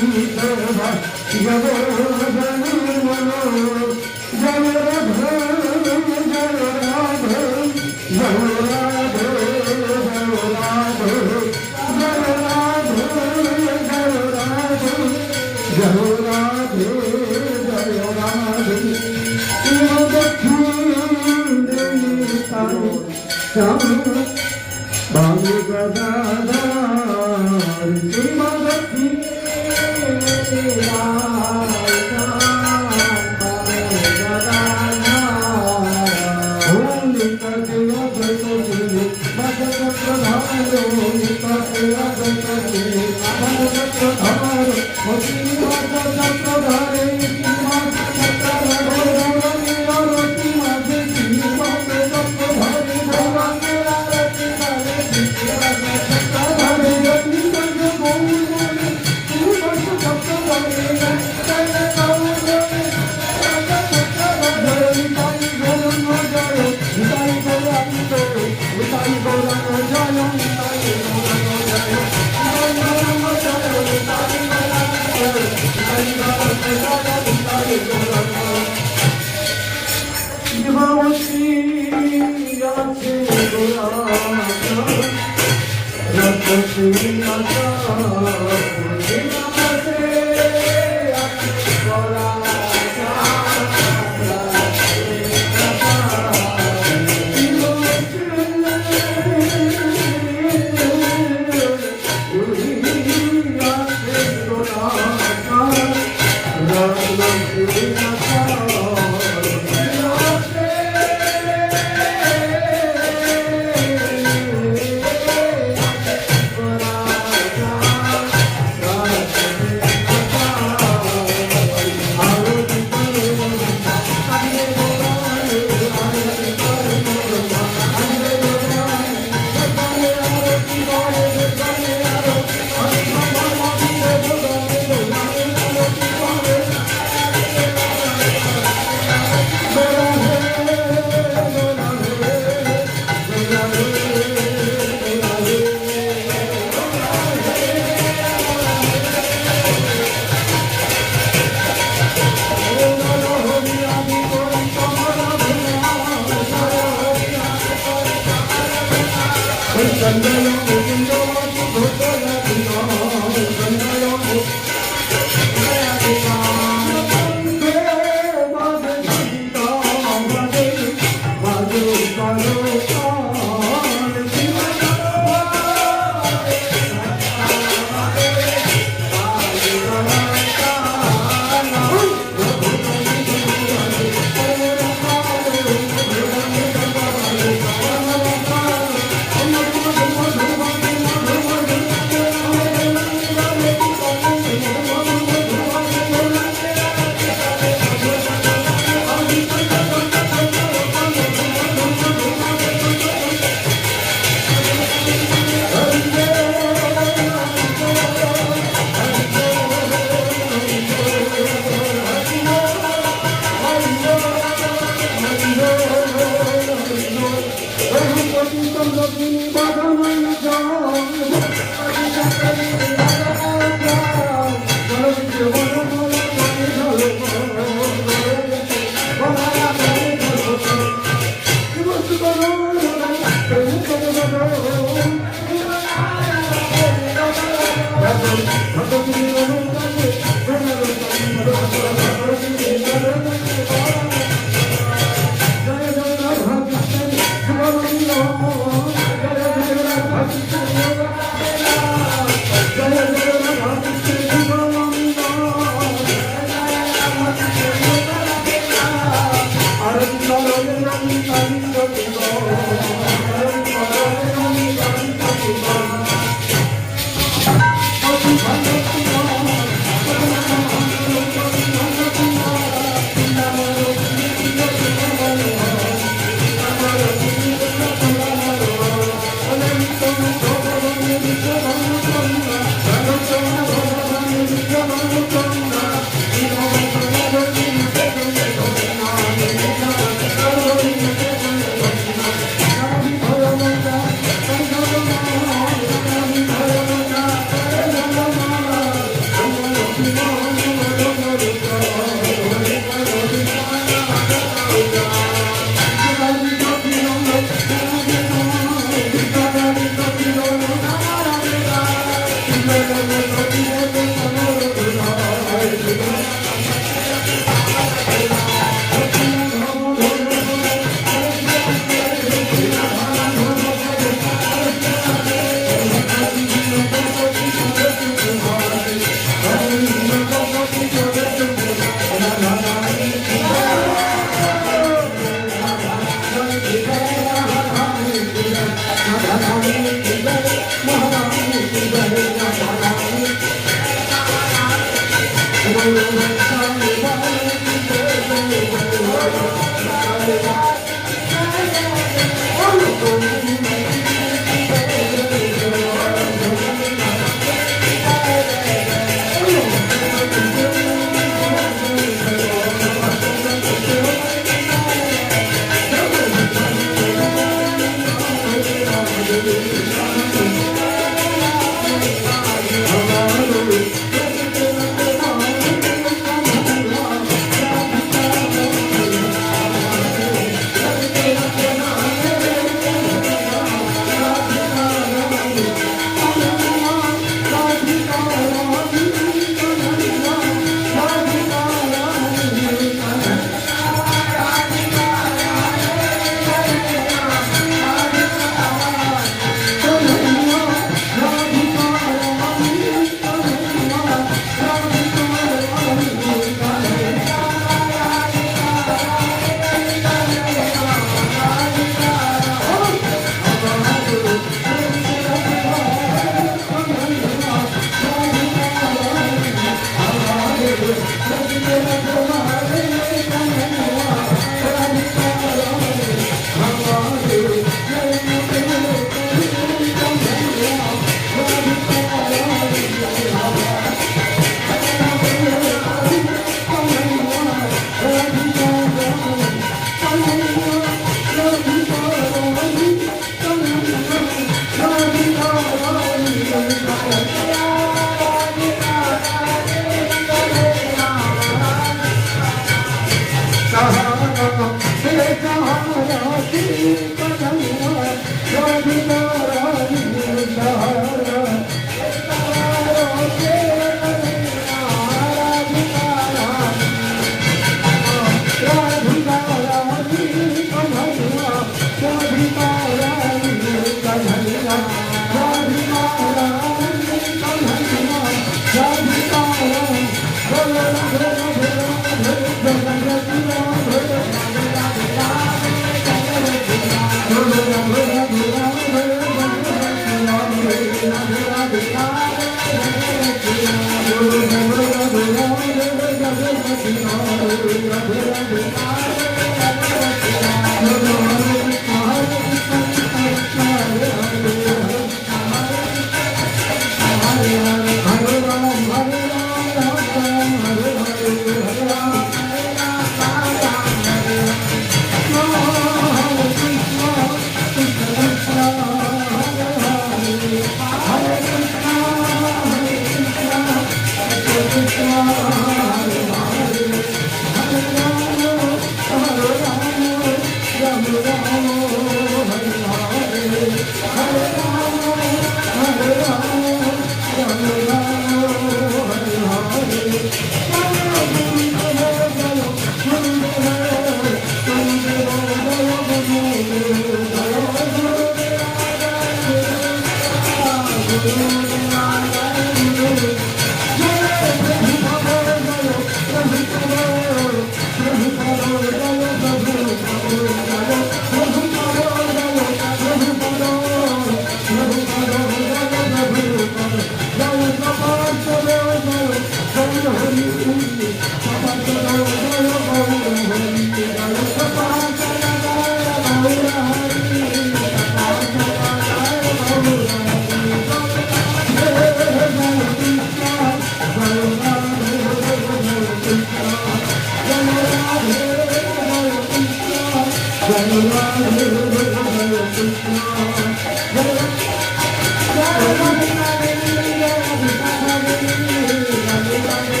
C: Hare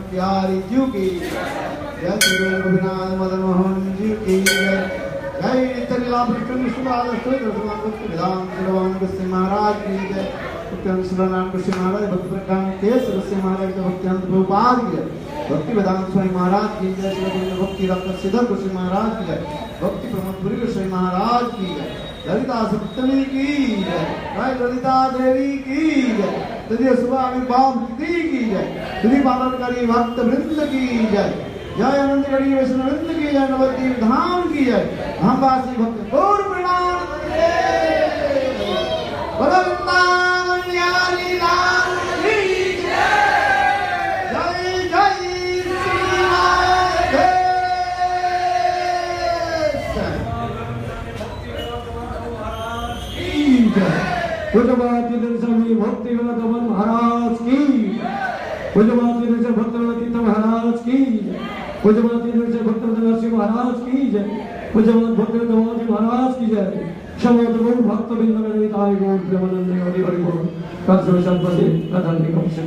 B: प्यारी जू की जय श्री गोविंद मदन मोहन जी की जय नित्यलीला विष्णु सुबाल स्तोत्र विधान श्रवण गुस्से महाराज की जय भक्तिवंत सुब्रनाम गुस्से महाराज भक्त प्रकाश केस गुस्से महाराज के भक्तिवंत प्रभुपाद की जय भक्ति वेदांत स्वामी महाराज की जय श्री गोविंद भक्ति रत्न सिद्धर गुस्से महाराज की जय भक्ति प्रमोद पुरी गुस्से महाराज की जय ललिता सप्तमी की जय ललिता देवी की जय तृतीय सुबह आविर्भाव की जय श्री पालनकारी भक्त वृंद की जय जय अनंतगढ़ी वैष्णव वृंद की जय नवद्वीप धाम की जय धामवासी भक्त गौर प्रणाम वृंदावन बिहारी लाल की जय जय जय श्री राधे
C: पूज्यपाद स्वामी भक्तिवेदांत महाराज की पूज्यपाद भक्तवेदांत तीर्थ महाराज की पूज्यपाद भक्तवेदांत नरसिंह महाराज की जय पूज्यपाद भक्तवेदांत महाराज की जय समस्त गौर भक्त बिंद गणिताय गौर प्रेमानंद हरि हरि बोल कल संपत्ति प्रधान निगम से